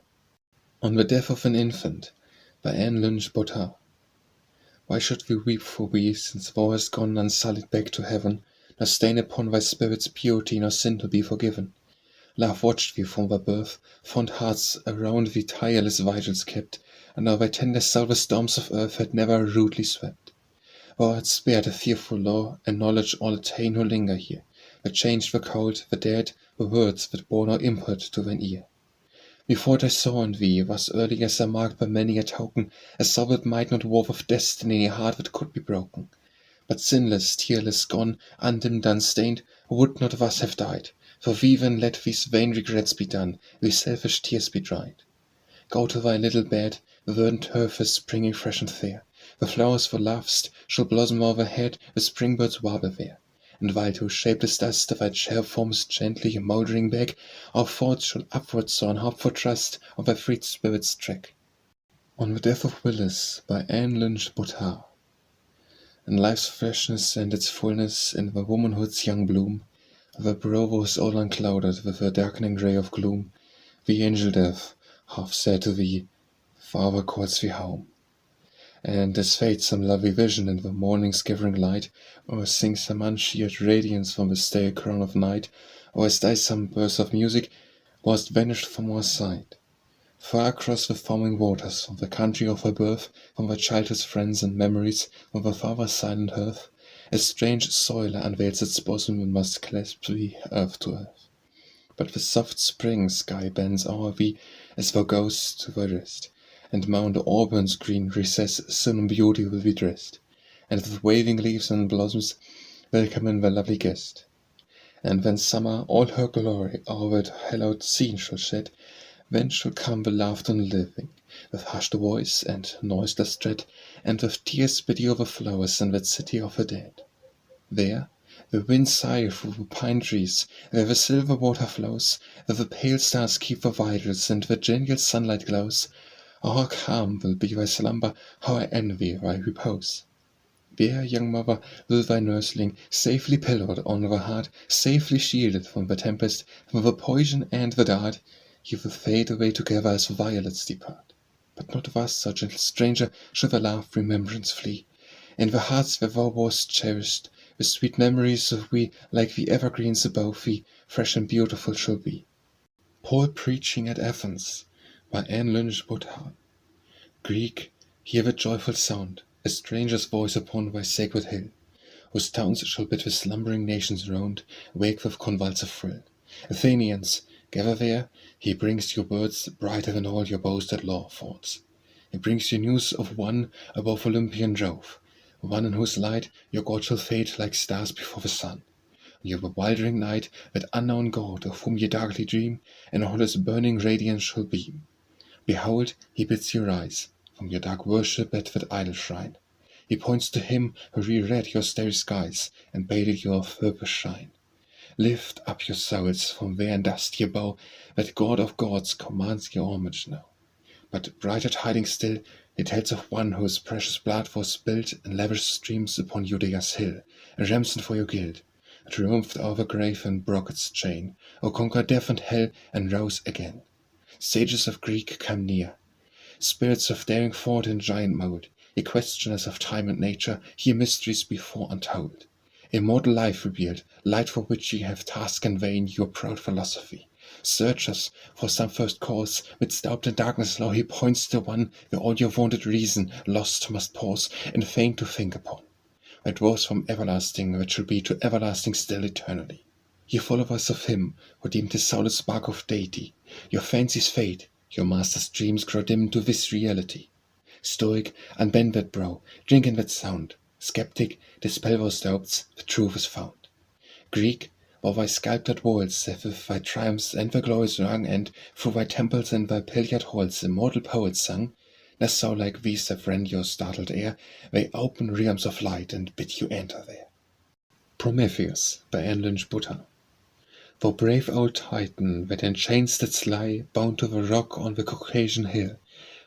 On the death of an infant, by Lynch Botta. Why should we weep for thee, since thou hast gone unsullied back to heaven, nor stain upon thy spirit's purity, nor sin to be forgiven? Love watched thee from thy birth, fond hearts around thee tireless vigils kept, and now thy tender soul the storms of earth had never rudely swept. Thou art spared a fearful law, and knowledge all attain who linger here, that changed the cold, the dead, the words that bore no import to thine ear. Methought I saw in thee was early as I marked by many a token, as thou that might not wove of destiny a heart that could be broken. But sinless, tearless, gone, undimmed, unstained, who would not thus have died? For thee then let these vain regrets be done, these selfish tears be dried. Go to thy little bed, the verdant turf is springing fresh and fair, the flowers thou lovest shall blossom overhead, the spring-birds warble there. And while to shapeless dust thy chair forms gently mouldering back, our thoughts shall upward soar and hope for trust on thy freed spirit's track. On the Death of Willis, by Lynch Botta. In life's freshness and its fullness, in the womanhood's young bloom, the brow was all unclouded with a darkening ray of gloom, the angel Death half said to thee, Father calls thee home. And as fate some lovely vision in the morning's gathering light, or sings some unsheared radiance from the stale crown of night, or as dies some burst of music, wast vanished from our sight. Far across the foaming waters, from the country of her birth, from thy childhood's friends and memories, from the father's silent hearth, a strange soil unveils its bosom and must clasp thee earth to earth. But the soft spring sky bends o'er thee as thou goest to thy rest, and Mount Auburn's green recess soon in beauty will be dressed, and with waving leaves and blossoms welcome in the lovely guest. And when summer all her glory o'er that hallowed scene shall shed, then shall come the laughter and living, with hushed voice and noiseless tread, and with tears bedew the flowers in that city of the dead. There the winds sigh through the pine trees, where the silver water flows, where the pale stars keep the vigils, and the genial sunlight glows. Oh, how calm will be thy slumber, how I envy thy repose! There, young mother, will thy nursling, safely pillowed on the heart, safely shielded from the tempest, from the poison and the dart, ye will fade away together as violets depart. But not thus, O gentle stranger, shall the love remembrance flee. In the hearts where thou wast cherished, the sweet memories of we, like the evergreens above thee, fresh and beautiful shall be. Paul preaching at Athens, by Lynch Botta. Greek, hear the joyful sound, a stranger's voice upon thy sacred hill, whose towns shall bid the slumbering nations round wake with convulsive thrill. Athenians, gather there, he brings you words brighter than all your boasted law thoughts. He brings you news of one above Olympian Jove, one in whose light your god shall fade like stars before the sun. Your bewildering night, that unknown god of whom ye darkly dream, and all his burning radiance shall beam. Behold, he bids you rise from your dark worship at that idol shrine. He points to him who re-read your starry skies, and bade you of purple shine. Lift up your souls from there and dust ye bow, that God of gods commands your homage now. But brighter tidings still, he tells of one whose precious blood was spilled in lavish streams upon Judea's hill, a ransom for your guilt, triumphed over the grave and broke its chain, or conquered death and hell and rose again. Sages of Greek, come near. Spirits of daring thought in giant mould, ye questioners of time and nature, hear mysteries before untold. Immortal life revealed, light for which ye have tasked in vain your proud philosophy. Searchers for some first cause, midst doubt and darkness lo, he points to one where all your vaunted reason lost must pause, and fain to think upon. That rose from everlasting, that shall be to everlasting still eternally. Ye followers of him who deemed his soul a spark of deity, your fancies fade, your master's dreams grow dim to this reality. Stoic, unbend that brow, drink in that sound. Skeptic, dispel those doubts, the truth is found. Greek, While thy sculptured walls have with thy triumphs and thy glories rung, and through thy temples and thy pillared halls immortal poets sung, lest so like these have rend your startled air, they open realms of light and bid you enter there. Prometheus by Lynch Botta. Thou brave old Titan, that in chains didst lie, bound to the rock on the Caucasian hill,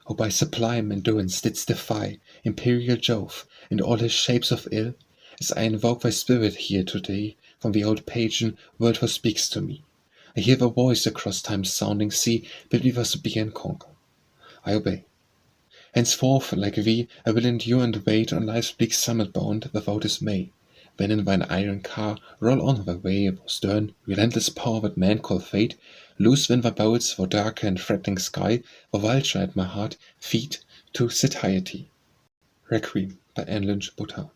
who by sublime endurance didst defy imperial Jove and all his shapes of ill, as I invoke thy spirit here today, from the old pagan world who speaks to me. I hear the voice across time's sounding sea, bid me thus be and conquer. I obey. Henceforth, like thee, I will endure and wait on life's bleak summit bound without dismay. When in thine iron car roll on the way of stern, relentless power that man call fate, loose when thy bolts for darker and threatening sky, the vulture at my heart, feet to satiety. Requiem by Lynch Botta.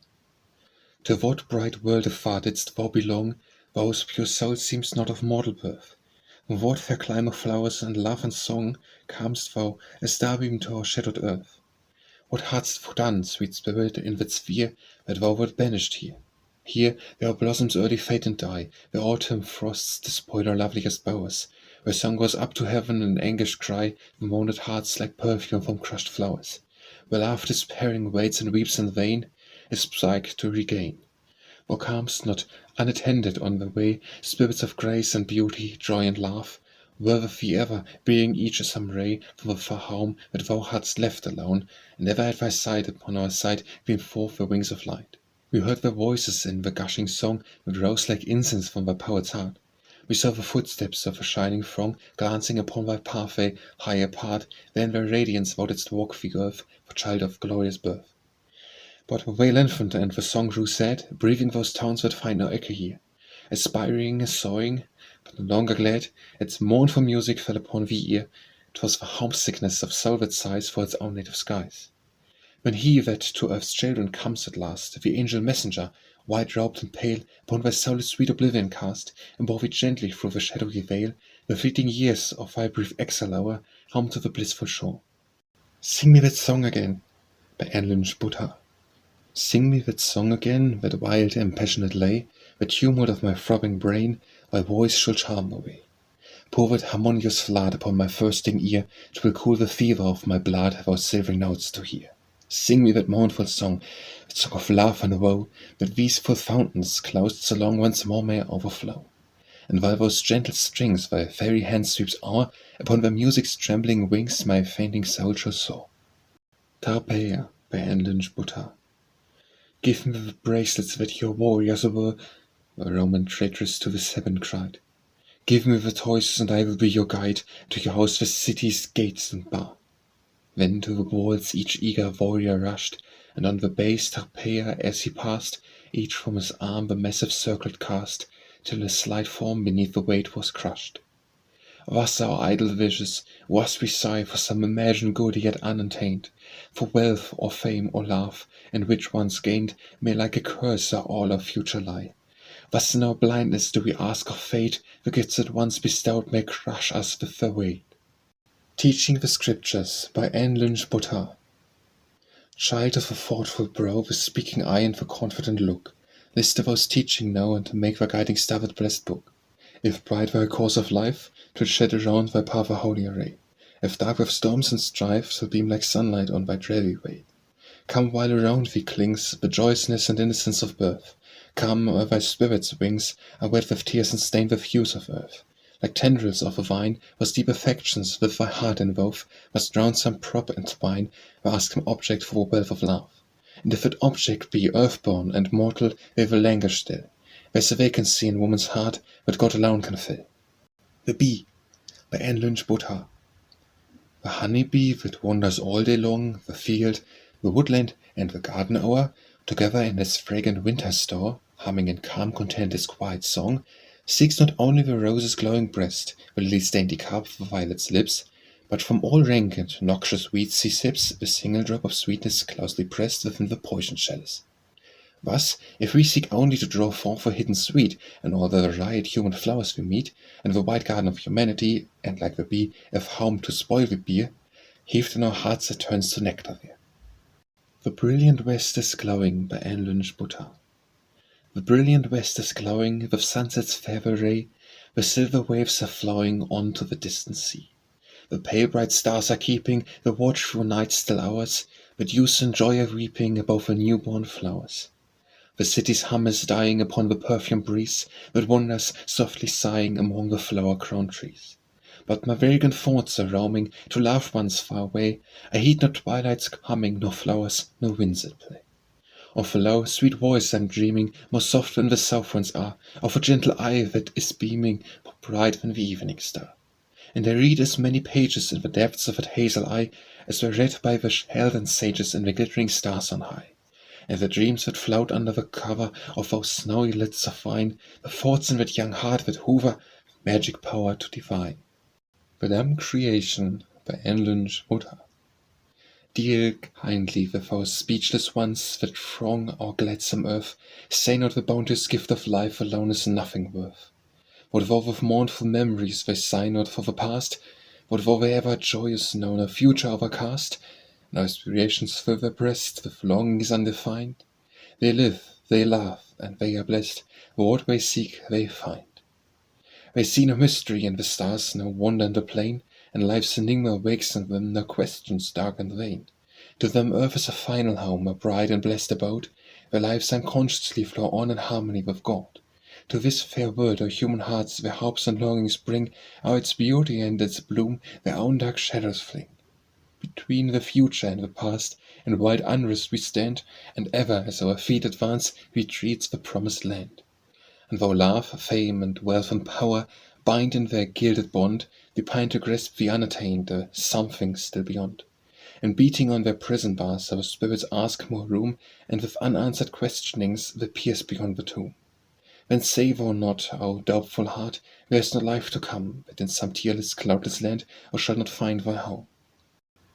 To what bright world afar didst thou belong, whose pure soul seems not of mortal birth? From what fair clime of flowers and love and song camest thou, a starbeam to our shadowed earth? What hadst thou done, sweet spirit, in that sphere, that thou wert banished here? Here, where blossoms early fade and die, where autumn frosts despoil our loveliest bowers, where song goes up to heaven and anguished cry from wounded hearts like perfume from crushed flowers, where love despairing waits and weeps in vain, is psyche to regain. Thou camest not unattended on the way, spirits of grace and beauty, joy and love, were with thee ever, bearing each some ray from the far home that thou hadst left alone, and ever at thy side upon our side gleam forth the wings of light. We heard their voices in the gushing song that rose like incense from thy poet's heart. We saw the footsteps of a shining throng glancing upon thy pathway high apart, where in their radiance thou didst walk the earth, for child of glorious birth. But the wail lengthened and the song grew sad, breathing those tones that find no echo here. Aspiring, soaring, but no longer glad, its mournful music fell upon the ear. 'Twas the homesickness of soul that sighs for its own native skies. When he that to earth's children comes at last, the angel messenger, white-robed and pale, upon thy soul's sweet oblivion cast, and bore thee gently through the shadowy veil, the fleeting years of thy brief exile hour, home to the blissful shore. Sing me that song again, by Lynch Botta. Sing me that song again, that wild and passionate lay, the tumult of my throbbing brain, thy voice shall charm away. Pour that harmonious flood upon my thirsting ear, 'twill cool the fever of my blood, those silvery notes to hear. Sing me that mournful song, that song of love and woe, that these full fountains, closed so long, once more may overflow. And while those gentle strings thy fairy hand sweeps o'er, upon thy music's trembling wings my fainting soul shall soar. Tarpeia by Lynch Botta. Give me the bracelets that your warriors wore, a Roman traitress to the heaven cried. Give me the toys, and I will be your guide to your house, the city's gates and bar. Then to the walls each eager warrior rushed, and on the base Tarpeia as he passed, each from his arm the massive circlet cast, till his slight form beneath the weight was crushed. Thus our idle wishes, thus we sigh for some imagined good yet unattained, for wealth or fame or love, and which once gained may like a curse all our future lie. Thus in our blindness do we ask of fate, the gifts that once bestowed may crush us with their weight. Teaching the Scriptures by Lynch Botta. Child of a thoughtful brow, with speaking eye and the confident look, list of us teaching now, and make thy guiding star that blessed book. If bright thy course of life, 'twill shed around thy path a holy ray. If dark with storms and strife, 'twill beam like sunlight on thy dreary way. Come while around thee clings the joyousness and innocence of birth. Come where thy spirit's wings are wet with tears and stained with hues of earth. Like tendrils of a vine, whose deep affections with thy heart inwove, must round some prop entwine, thou ask some object for the wealth of love. And if that object be earthborn and mortal, they will languish still. There's a vacancy in woman's heart that God alone can fill. The bee, by Lynch Botta. The honey bee that wanders all day long, the field, the woodland, and the garden o'er, together in its fragrant winter store, humming in calm content its quiet song, seeks not only the rose's glowing breast, the lily's dainty cup, the violet's lips, but from all rank and noxious weeds he sips a single drop of sweetness closely pressed within the poison chalice. Thus, if we seek only to draw forth the hidden sweet, and all the varied human flowers we meet, and the wide garden of humanity, and like the bee, if home to spoil the beer, heaved in our hearts it turns to nectar there. The brilliant west is glowing, by Lynch Botta. The brilliant west is glowing with sunset's fair ray, the silver waves are flowing on to the distant sea. The pale bright stars are keeping the watch through night's still hours, but youth and joy are weeping above the newborn flowers. The city's hum is dying upon the perfumed breeze that wanders softly sighing among the flower-crowned trees. But my vagrant thoughts are roaming to loved ones far away. I heed not twilight's humming, nor flowers, nor winds at play. Of a low, sweet voice I'm dreaming, more soft than the south winds are, of a gentle eye that is beaming, more bright than the evening star. And I read as many pages in the depths of that hazel eye as were read by the elden sages in the glittering stars on high. And the dreams that float under the cover of those snowy lids of wine, the thoughts in that young heart that hover, magic power to divine. The Dumb Creation by Lynch. Deal kindly with those speechless ones that throng our gladsome earth, say not the bounteous gift of life alone is nothing worth. What though with mournful memories they sigh not for the past, what though they ever joyous know no future overcast, no aspirations fill their breast with longings undefined, they live, they laugh, and they are blessed, what they seek they find. They see no mystery in the stars, no wonder in the plain, and life's enigma wakes in them no questions dark and vain. To them earth is a final home, a bright and blessed abode, where lives unconsciously flow on in harmony with God. To this fair world our human hearts their hopes and longings bring, how its beauty and its bloom their own dark shadows fling. Between the future and the past in wild unrest we stand, and ever as our feet advance retreats the promised land. And though love, fame, and wealth and power bind in their gilded bond, they pine to grasp the unattained, the something still beyond. And beating on their prison bars, our spirits ask more room, and with unanswered questionings they pierce beyond the tomb. Then say thou not, O doubtful heart, there is no life to come, but in some tearless, cloudless land thou shalt not find thy home.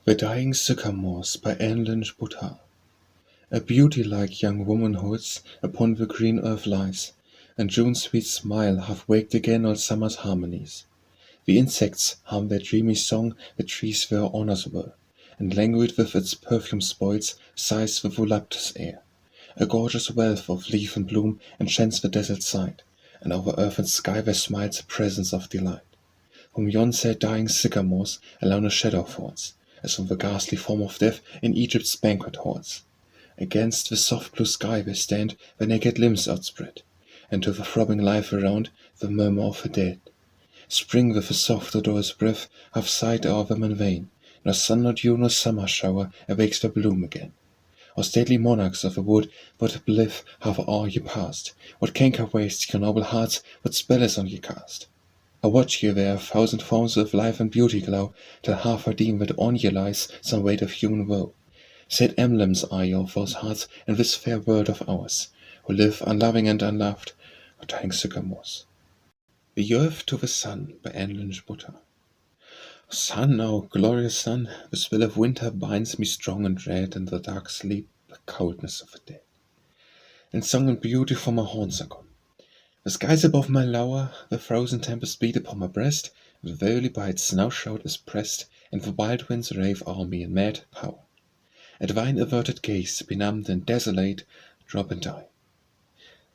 The Dying Sycamores by Lynch. A beauty-like young womanhood upon the green earth lies, and June's sweet smile hath waked again all summer's harmonies. The insects hum their dreamy song, the trees their honours were, and languid with its perfume spoils sighs the voluptuous air. A gorgeous wealth of leaf and bloom enchants the desert side, and over earth and sky there smiles a presence of delight. From yon sad dying sycamores alone a shadow falls, as from the ghastly form of death in Egypt's banquet halls. Against the soft blue sky they stand, their naked limbs outspread, and to the throbbing life around the murmur of the dead. Spring with a soft odorous breath hath sighed o'er them in vain, nor sun nor dew nor summer shower awakes their bloom again. O stately monarchs of the wood, what bliss have o'er ye passed? What canker wastes your noble hearts, what spell is on ye cast? I watch ye there, 1,000 forms of life and beauty glow, till half I deem that on ye lies some weight of human woe. Sad emblems are ye of those hearts in this fair world of ours, who live unloving and unloved, O dying sycamores. The Earth to the Sun by Lynch. Sun, O glorious sun, the spell of winter binds me strong and dread in the dark sleep, the coldness of the dead. And song and beauty from my haunts are gone. The skies above my lower, the frozen tempest beat upon my breast, the valley by its snow-shroud is pressed, and the wild winds rave o'er me in mad power. At thine averted gaze, benumbed and desolate, drop and die.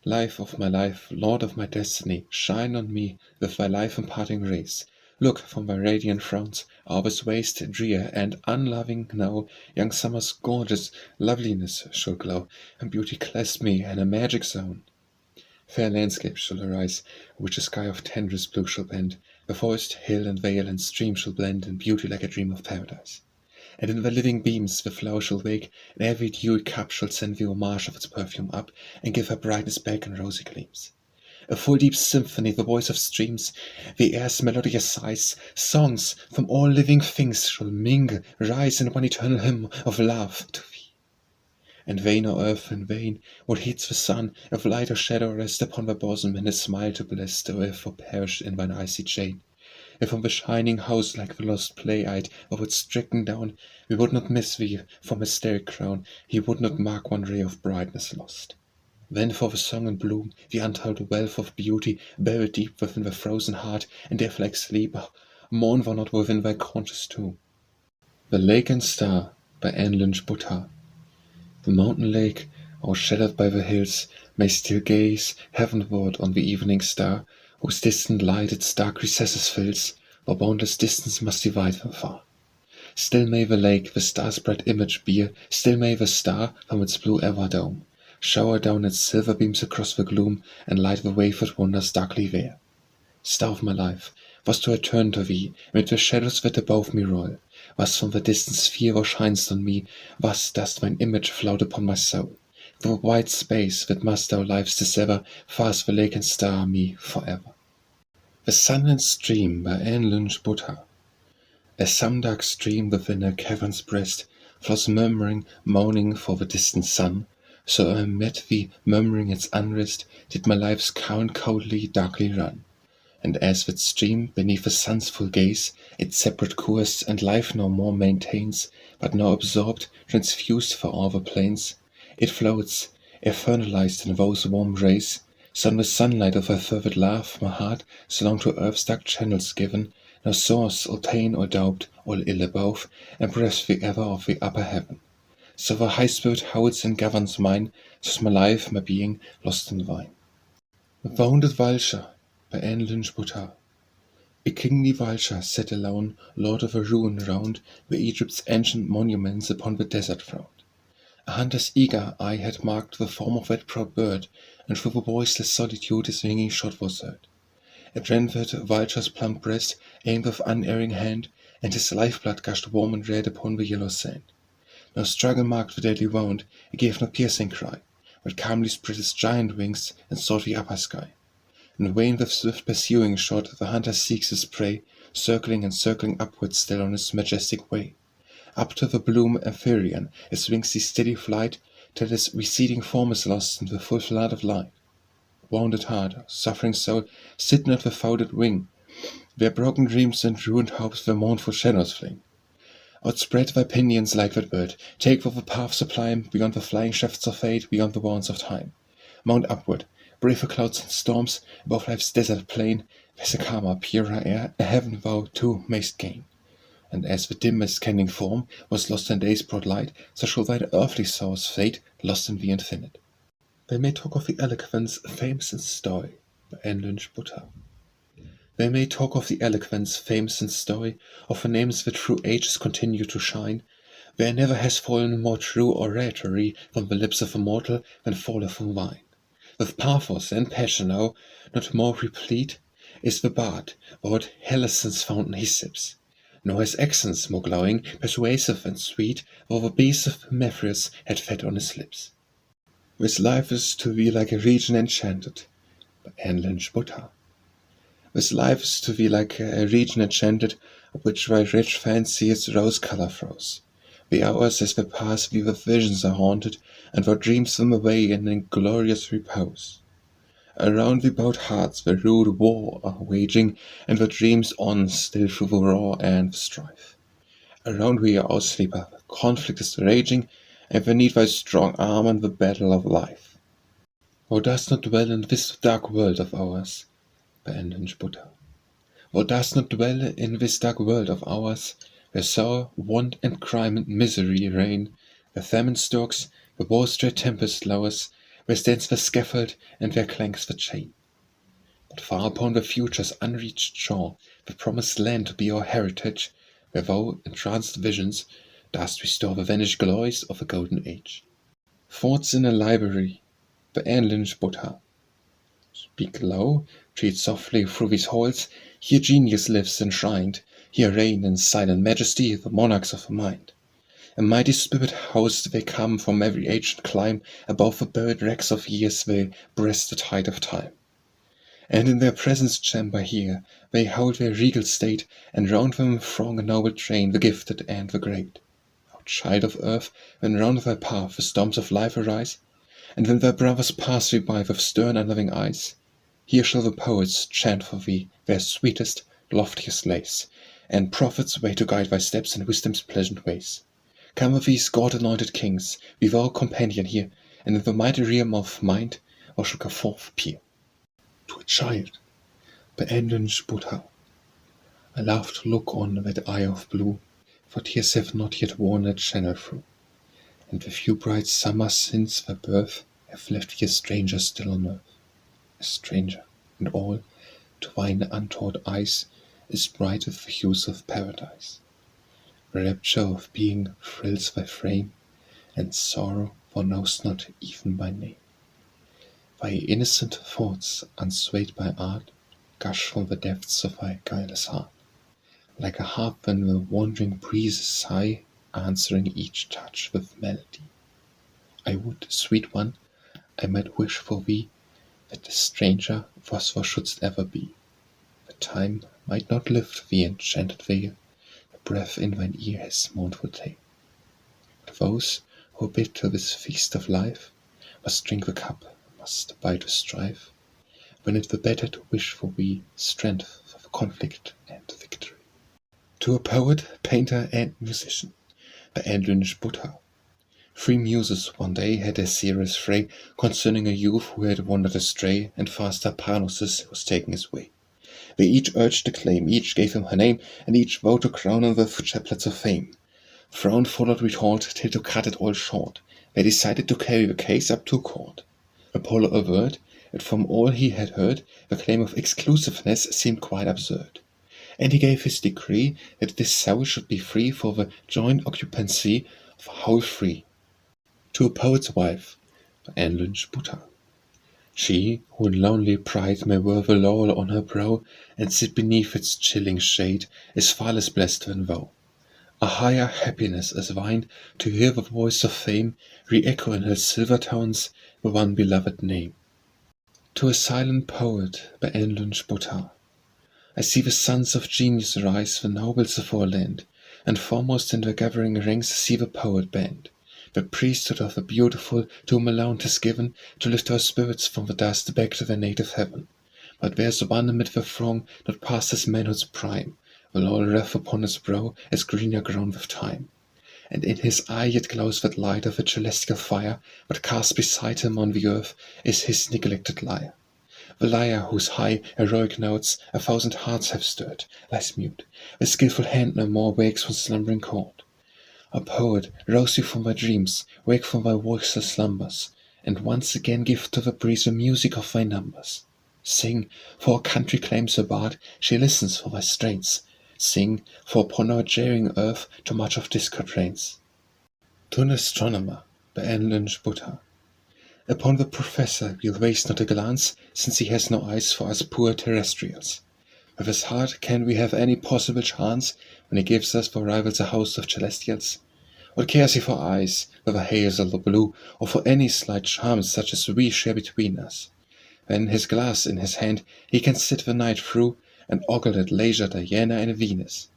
Life of my life, Lord of my destiny, shine on me with thy life-imparting rays. Look from thy radiant frowns, o'er this waste, drear, and unloving now, young summer's gorgeous loveliness shall glow, and beauty clasp me in a magic zone. Fair landscapes shall arise, which a sky of tenderest blue shall bend, the forest, hill, and vale, and stream shall blend in beauty like a dream of paradise. And in the living beams the flower shall wake, and every dewy cup shall send the homage of its perfume up, and give her brightness back in rosy gleams. A full deep symphony, the voice of streams, the air's melodious sighs, songs from all living things shall mingle, rise in one eternal hymn of love to thee. And vain, O earth, in vain, what heeds the sun, if light or shadow rest upon thy bosom, and a smile to bless, or if or perish in thine icy chain. If from the shining house like the lost play-eyed thou wert stricken down, we would not miss thee from his starry crown, he would not mark one ray of brightness lost. Then for the song and bloom, the untold wealth of beauty, buried deep within the frozen heart, and death-like sleep, mourn thou not within thy conscious tomb. The Lake and Star by Lynch. The mountain lake, Overshadowed by the hills, may still gaze heavenward on the evening star, whose distant light its dark recesses fills, for boundless distance must divide them far. Still may the lake the star's bright image bear, still may the star, from its blue ever dome, shower down its silver beams across the gloom, and light the wayward wonders darkly there. Star of my life, was do I turn to thee, mid the shadows that above me roll? Was from the distant sphere thou shinest on me, was dost thine image float upon my soul? Through a wide space that must thou lives dissever, far as the lake and star me forever. The sunlit stream by Lynch Botta. As some dark stream within a cavern's breast flows murmuring, moaning for the distant sun, so I met thee murmuring its unrest, did my life's current coldly, darkly run. And as that stream, beneath the sun's full gaze, its separate course and life no more maintains, but now absorbed, transfused for all the plains, it floats, eternalized in those warm rays, sun with sunlight of her fervid love, my heart, so long to earth's dark channels given, now soars, all ta'en or daubed, all ill above, and breathes the ever of the upper heaven. So the high spirit holds and governs mine, so's my life, my being, lost in thine. The Wounded Vulture by Lynch Botta. A kingly vulture sat alone, lord of a ruin round, where Egypt's ancient monuments upon the desert frowned. A hunter's eager eye had marked the form of that proud bird, and through the voiceless solitude his ringing shot was heard. At Renford vulture's plump breast aimed with unerring hand, and his lifeblood gushed warm and red upon the yellow sand. No struggle marked the deadly wound, it gave no piercing cry, but calmly spread its giant wings and sought the upper sky. And vain with swift pursuing shot the hunter seeks his prey, circling and circling upwards still on his majestic way. Up to the bloom Amphitryon his wings see steady flight, till his receding form is lost in the full flood of light. Wounded heart, suffering soul, sit not the folded wing, where broken dreams and ruined hopes the mournful shadows fling. Outspread thy pinions like that bird, take for the path sublime, beyond the flying shafts of fate, beyond the wounds of time. Mount upward, brave the clouds and storms, above life's desert plain, where calmer, purer air, a heaven thou too mayst gain. And as the dim scanning form was lost in day's broad light, so shall thine earthly soul's fate, lost in the infinite. They may talk of the eloquence, famous and story, by Lynch Botta. They may talk of the eloquence, famous and story, of the names that through ages continue to shine, where never has fallen more true oratory from the lips of a mortal than falleth from wine. With pathos and passion now, not more replete, is the bard, what Hellason's fountain he sips, nor his accents more glowing, persuasive and sweet, though the bees of Mephius had fed on his lips. This life is to thee like a region enchanted, by Lynch Botta. This life is to thee like a region enchanted, of which thy rich fancy its rose-colour throws. The hours as they pass thee with visions are haunted, and thou dreams them away in inglorious repose. Around thee bowed hearts the rude war are waging, and thou dreams on still through the roar and the strife. Around thee, O sleeper, conflict is raging, and beneath thy strong arm in the battle of life. Thou dost not dwell in this dark world of ours, by Lynch Botta. Thou dost not dwell in this dark world of ours, where sorrow, want, and crime and misery reign, where famine stalks, where war's dread tempest lowers, where stands the scaffold and where clanks the chain. But far upon the future's unreached shore, the promised land to be our heritage, where thou, entranced visions, dost restore the vanished glories of a golden age. Thoughts in a library, by Lynch Botta. Speak low, tread softly through these halls, here genius lives enshrined, here reign in silent majesty the monarchs of the mind. A mighty spirit housed they come from every age and clime, above the buried wrecks of years they breast the tide of time. And in their presence chamber here they hold their regal state, and round them throng a noble train, the gifted and the great. O child of earth, when round thy path the storms of life arise, and when thy brothers pass thee by with stern and loving eyes, here shall the poets chant for thee their sweetest, loftiest lays, and prophets wait to guide thy steps in wisdom's pleasant ways. Come with these God-anointed kings, be thou companion here, and in the mighty realm of mind thou shalt go forth appear. To a child, by Lynch Botta. I love to look on that eye of blue, for tears have not yet worn that channel through. and the few bright summers since their birth have left ye a stranger still on earth. A stranger, and all, to thine untaught eyes, is bright with the hues of paradise. The rapture of being thrills thy frame, and sorrow thou know'st not even by name. Thy innocent thoughts, unswayed by art, gush from the depths of thy guileless heart, like a harp when the wandering breezes sigh, answering each touch with melody. I would, sweet one, I might wish for thee, that the stranger thus thou shouldst ever be. The time might not lift the enchanted veil, the breath in thine ear his mournful tale. But those who bid to this feast of life must drink the cup, must abide the strife, when it were better to wish for thee strength for the conflict and victory. To a poet, painter, and musician, by Lynch Botta. 3 muses one day had a serious fray concerning a youth who had wandered astray, and faster Parnassus was taking his way. They each urged the claim, each gave him her name, and each vowed to crown him with chaplets of fame. Frown followed retort, till to cut it all short, they decided to carry the case up to court. Apollo averred that from all he had heard, the claim of exclusiveness seemed quite absurd, and he gave his decree that this soul should be free for the joint occupancy of a whole free. To a poet's wife, by Lynch Botta. She, who in lonely pride may wear the laurel on her brow, and sit beneath its chilling shade, is far less blessed than thou. A higher happiness is thine, to hear the voice of fame re-echo in her silver tones the one beloved name. To a silent poet, by Lynch Botta. I see the sons of genius rise, the nobles of our land, and foremost in the gathering ranks see the poet band. The priesthood of the beautiful, to whom alone 'tis given to lift our spirits from the dust back to their native heaven. But there's one amid the throng, not past his manhood's prime, the laurel wreath upon his brow is greener grown with time, and in his eye yet glows that light of a celestial fire, but cast beside him on the earth is his neglected lyre. The lyre, whose high, heroic notes 1,000 hearts have stirred, lies mute, the skilful hand no more wakes from slumbering chord. A poet, rouse you from thy dreams, wake from thy voiceless slumbers, and once again give to the breeze the music of thy numbers. Sing, for our country claims a bard, she listens for thy strains. Sing, for upon our jarring earth too much of discord reigns. To an astronomer, by Lynch Botta. Upon the professor we'll waste not a glance, since he has no eyes for us poor terrestrials. With his heart can we have any possible chance, when he gives us for rivals a host of celestials? What cares he for eyes, whether hazel or blue, or for any slight charms such as we share between us? When his glass in his hand, he can sit the night through, and ogle at leisure Diana and Venus.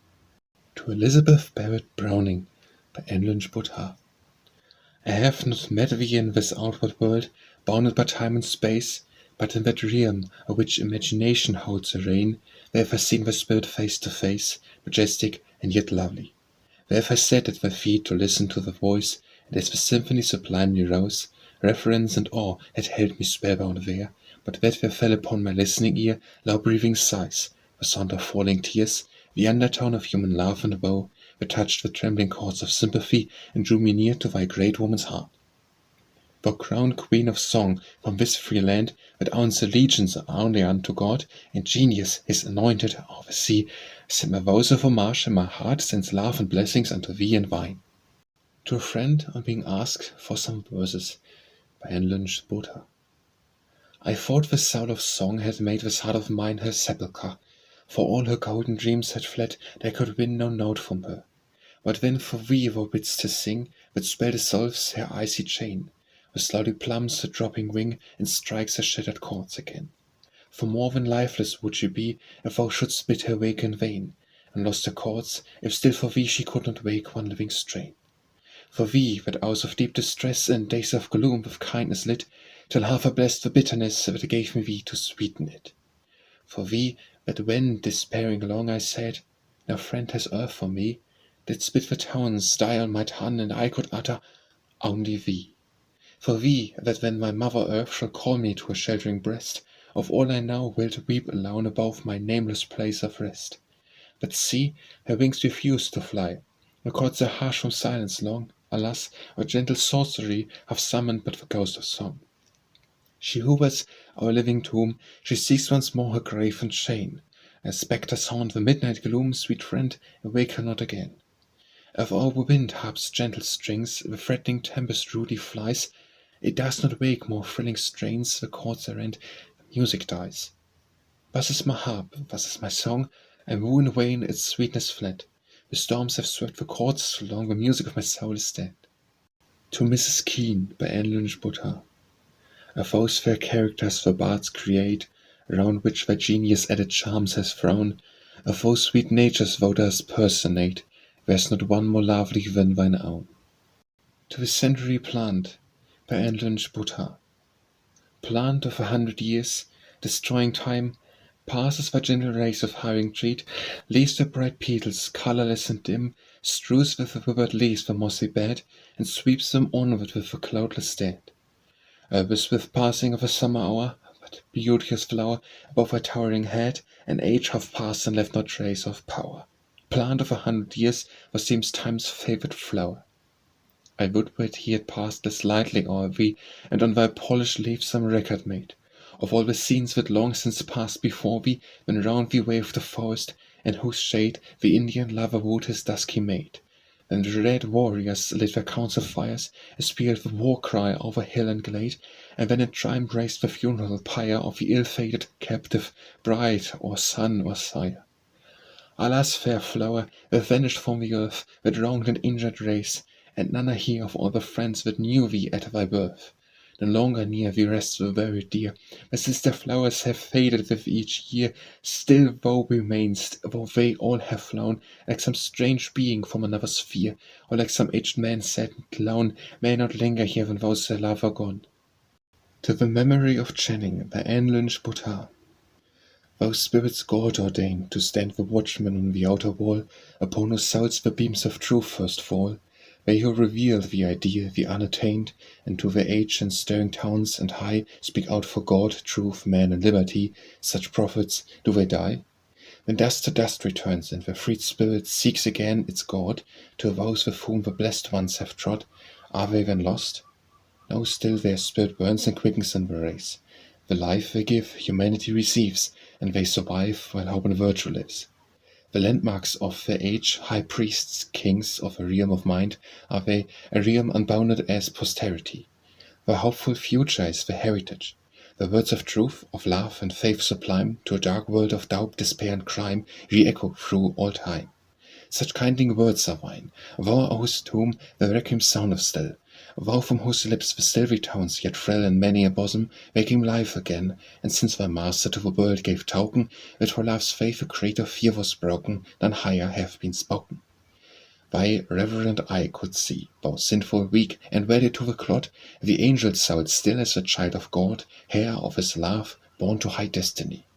To Elizabeth Barrett Browning, by Lynch Botta. I have not met thee in this outward world, bounded by time and space, but in that realm of which imagination holds a reign, there have I seen thy spirit face to face, majestic and yet lovely. There have I sat at thy feet to listen to the voice, and as the symphony sublimely rose, reverence and awe had held me spellbound there, but that there fell upon my listening ear low-breathing sighs, the sound of falling tears, the undertone of human love and woe, that touched the trembling chords of sympathy and drew me near to thy great woman's heart. Thou crowned queen of song, from this free land that owns allegiance only unto God, and genius, his anointed, over sea, send my vows of homage, and my heart sends love and blessings unto thee and thine. To a friend, on being asked for some verses, by Lynch Botta. I thought the soul of song had made this heart of mine her sepulchre, for all her golden dreams had fled, they could win no note from her. But when for thee thou bidst to sing, that spell dissolves her icy chain, who slowly plumbs her dropping wing, and strikes her shattered chords again. For more than lifeless would she be, if thou shouldst bid her wake in vain, and lost her chords, if still for thee she could not wake one living strain. For thee, that hours of deep distress and days of gloom with kindness lit, till half blessed the bitterness that gave me thee to sweeten it. For thee, that when, despairing long, I said, no friend has earth for me, didst bid the tones die on my tongue, and I could utter only thee. For thee, that when my mother earth shall call me to her sheltering breast, of all I know wilt weep alone above my nameless place of rest. But see, her wings refuse to fly, her chords are harsh from silence long, Alas, what gentle sorcery hath summoned but the ghost of song? She hovers our living tomb, she seeks once more her grave and chain. As spectres haunt the midnight gloom, sweet friend, awake her not again. If our wind harps gentle strings, the threatening tempest rudely flies, it does not wake more thrilling strains, the chords are rent, the music dies. Thus is my harp, thus is my song, and woo in vain its sweetness fled. The storms have swept the chords so long, the music of my soul is dead. To Mrs Kean by Lynch. Of those fair characters the bards create, around which thy genius added charms has thrown, of those sweet natures thou dost personate, there's not one more lovely than thine own. To the century plant by Lynch. Plant of 100 years, destroying time, passes thy gentle race of hiring treat, leaves the bright petals, colourless and dim, strews with the withered leaves the mossy bed, and sweeps them onward with the cloudless dead. The swift passing of a summer hour, but beauteous flower, above thy towering head, an age hath passed and left no trace of power. Plant of 100 years, thou seemst time's favoured flower. I would that he had passed less lightly o'er thee, and on thy polished leaves some record made, of all the scenes that long since passed before thee, when round thee waved the forest, in whose shade the Indian lover wooed his dusky maid. Then the red warriors lit their council fires, speared the war cry over hill and glade, and then in triumph raised the funeral pyre of the ill-fated captive, bride or son or sire. Alas, fair flower, thou vanished from the earth, that wronged and injured race, and none are here of all the friends that knew thee at thy birth. No longer near thee rests the very dear, my sister flowers have faded with each year, still thou remainst, though they all have flown, like some strange being from another sphere, or like some aged man sad and lone, may not linger here when thou's thy lover gone. To the memory of Cheney by Lynch. Those spirits God ordained to stand the watchman on the outer wall, upon whose souls the beams of truth first fall, they who reveal the ideal, the unattained, and to the aged and stirring towns and high speak out for God, truth, man, and liberty, such prophets, do they die? When dust to dust returns, and the freed spirit seeks again its God, to those with whom the blessed ones have trod, are they then lost? No, still their spirit burns and quickens in the race. The life they give, humanity receives, and they survive while hope and virtue lives. The landmarks of their age, high priests, kings of a realm of mind, are they, a realm unbounded as posterity. The hopeful future is their heritage. The words of truth, of love and faith sublime, to a dark world of doubt, despair, and crime, re-echo through all time. Such kindly words are thine, thou o whose tomb the requiem soundeth still, thou from whose lips the still returns, yet thrill in many a bosom, waking life again, and since thy master to the world gave token, that for love's faith a greater fear was broken, than higher have been spoken. Thy reverent eye could see, though sinful, weak, and wedded to the clod, the angel soul still as a child of God, heir of his love, born to high destiny.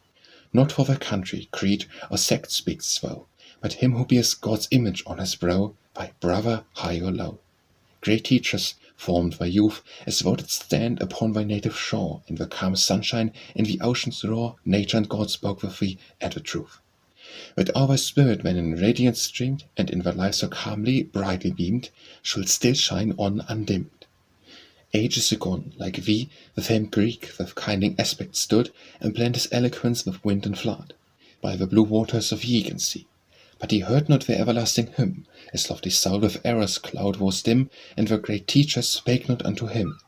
Not for thy country, creed, or sect speakst thou, but him who bears God's image on his brow, thy brother high or low. Great teachers formed thy youth, as thou didst stand upon thy native shore, in the calm sunshine, in the ocean's roar, nature and God spoke with thee, and the truth. But all thy spirit, when in radiance streamed, and in thy life so calmly, brightly beamed, should still shine on undimmed. Ages agone, like thee, the famed Greek with kindling aspect stood, and blent his eloquence with wind and flood, by the blue waters of Aegean sea. But he heard not the everlasting hymn, his lofty soul with Eros cloud was dim, and the great teachers spake not unto him.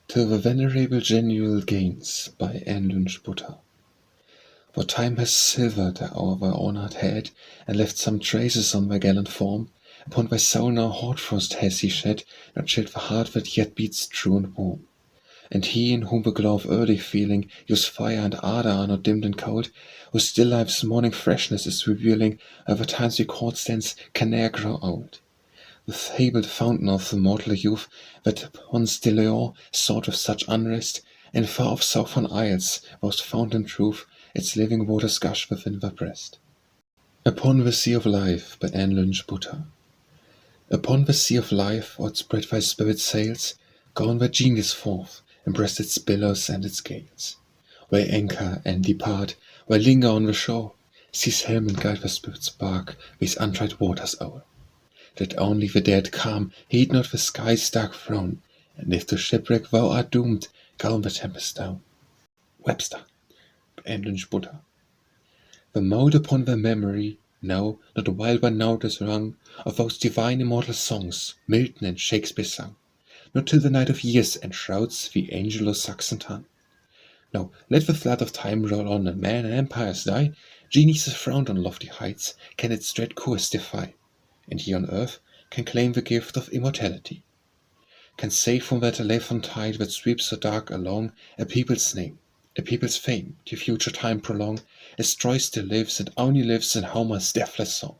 To the venerable Genual Gains by Lynch. For time has silvered o'er thy honoured head, and left some traces on thy gallant form. Upon thy soul now hoarfrost has he shed, not chilled the heart that yet beats true and warm. And he, in whom the glow of early feeling, whose fire and ardour are not dimmed and cold, whose still life's morning freshness is revealing, over time's record stands, can ne'er grow old. The fabled fountain of the mortal youth, that once Delore sought with such unrest, and far off southern isles, was found in truth, its living waters gush within thy breast. Upon the sea of life by Lynch. Upon the sea of life, outspread thy spirit sails, gone thy genius forth, and breast its billows and its gales. Why anchor and depart, why linger on the shore? Seize helm and guide thy spirit's bark, these untried waters o'er. that only the dead calm heed not the sky's dark frown, and if to shipwreck thou art doomed, calm the tempest down. Webster, Lynch Butter. The mold upon their memory, now not a wild one note is rung, of those divine immortal songs Milton and Shakespeare sung, not till the night of years enshrouds the Anglo-Saxon tongue. No, let the flood of time roll on, and men and empires die. Geniuses frowned on lofty heights can its dread course defy, and he on earth can claim the gift of immortality, can save from that elephant tide that sweeps so dark along a people's name, a people's fame, to future time prolong, as Troy still lives and only lives in Homer's deathless song.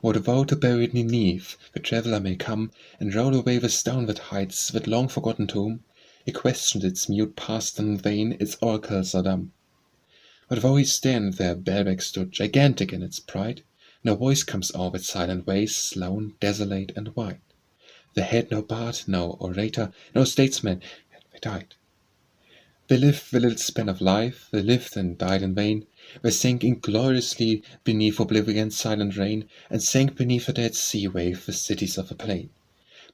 Or the voter buried beneath, the traveller may come and roll away the stone that hides that long-forgotten tomb. He questioned its mute past in vain, its oracles are dumb. But though he stand there, bareback stood, gigantic in its pride, no voice comes o'er its silent ways, lone, desolate, and wide. They had no bard, no orator, no statesman, and they died. They lived the little span of life, they lived and died in vain. They sank ingloriously beneath oblivion's silent reign, and sank beneath a dead sea wave the cities of the plain.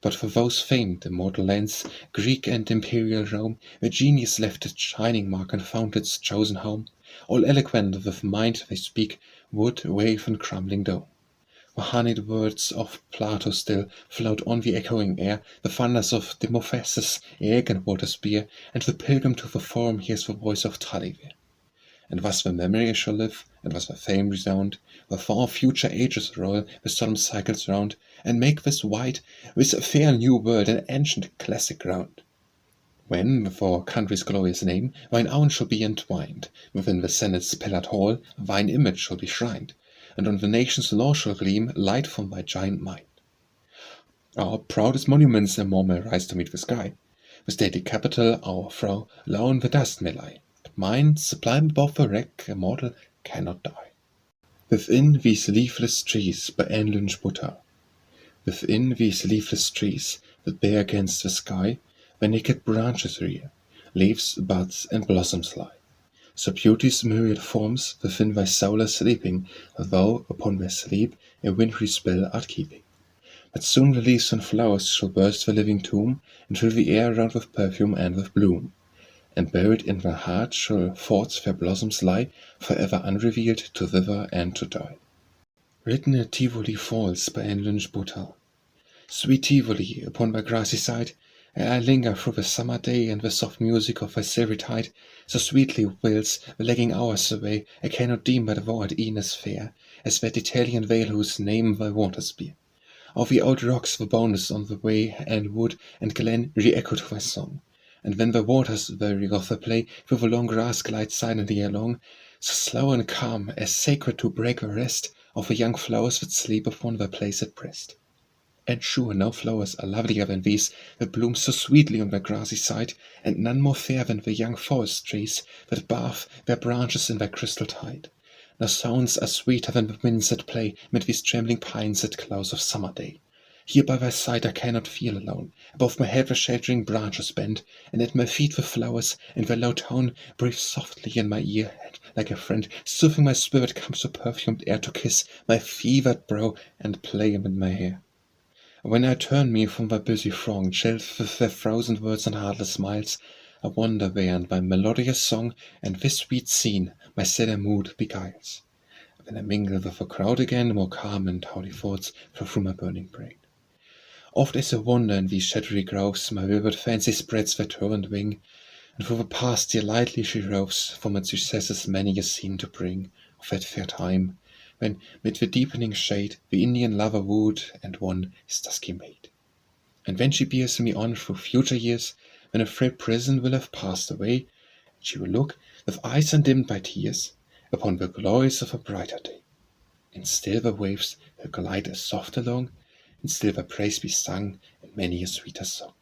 But for those famed immortal lands, Greek and imperial Rome, where genius left its shining mark and found its chosen home, all eloquent with mind they speak, wood, wave, and crumbling dome. The honeyed words of Plato still float on the echoing air, the thunders of Demophagus, egg and water spear, and the pilgrim to the forum hears the voice of Tully there. And thus the memory shall live, and thus the fame resound, where for future ages roll the solemn cycles round, and make this wide, this fair new world an ancient classic ground. When, for country's glorious name, thine own shall be entwined, within the Senate's pillared hall, thine image shall be shrined, and on the nation's law shall gleam light from thy giant mind. Our proudest monuments and more may rise to meet the sky. The stately capital, our Frau, low in the dust may lie. Mind, sublime above the wreck, immortal, cannot die. Within these leafless trees by Lynch Butter. Within these leafless trees that bear against the sky, where naked branches rear, leaves, buds, and blossoms lie. So beauty's myriad forms within thy soul are sleeping, thou upon their sleep a wintry spell art keeping. But soon the leaves and flowers shall burst the living tomb, and fill the air round with perfume and with bloom. And buried in thy heart shall thoughts fair blossoms lie, forever unrevealed, to wither and to die. Written at Tivoli Falls by Lynch Butter. Sweet Tivoli, upon thy grassy side, ere I linger through the summer day and the soft music of thy silvery tide, so sweetly whiles the lagging hours away, I cannot deem but thou art e'en as fair as that Italian vale whose name thy waters bear. Of the old rocks the bones on the way, and wood and glen re-echo to thy song. And when the waters weary of the play, through the long grass glide silently along, so slow and calm, as sacred to break the rest of the young flowers that sleep upon their placed breast. And sure no flowers are lovelier than these, that bloom so sweetly on their grassy side, and none more fair than the young forest trees, that bathe their branches in their crystal tide. No sounds are sweeter than the winds that play mid these trembling pines at close of summer day. Here by thy side I cannot feel alone, above my head the sheltering branches bend, and at my feet the flowers, in their low tone, breathe softly in my ear, and like a friend, soothing my spirit, comes the perfumed air to kiss my fevered brow and play amid my hair. When I turn me from thy busy throng, chilled with their frozen words and heartless smiles, I wander where and thy melodious song and this sweet scene my sadder mood beguiles. Then I mingle with the crowd again, more calm and holy thoughts flow through my burning brain. Oft as I wander in these shadowy groves, my vivid fancy spreads their torrent wing, and through the past dear lightly she roves, from its recesses many a scene to bring, of that fair time, when, mid the deepening shade, the Indian lover wooed and won his dusky maid. And when she bears me on through future years, when a frail prison will have passed away, she will look, with eyes undimmed by tears, upon the glories of a brighter day. And still the waves will glide as soft along, and still the praise be sung in many a sweeter song.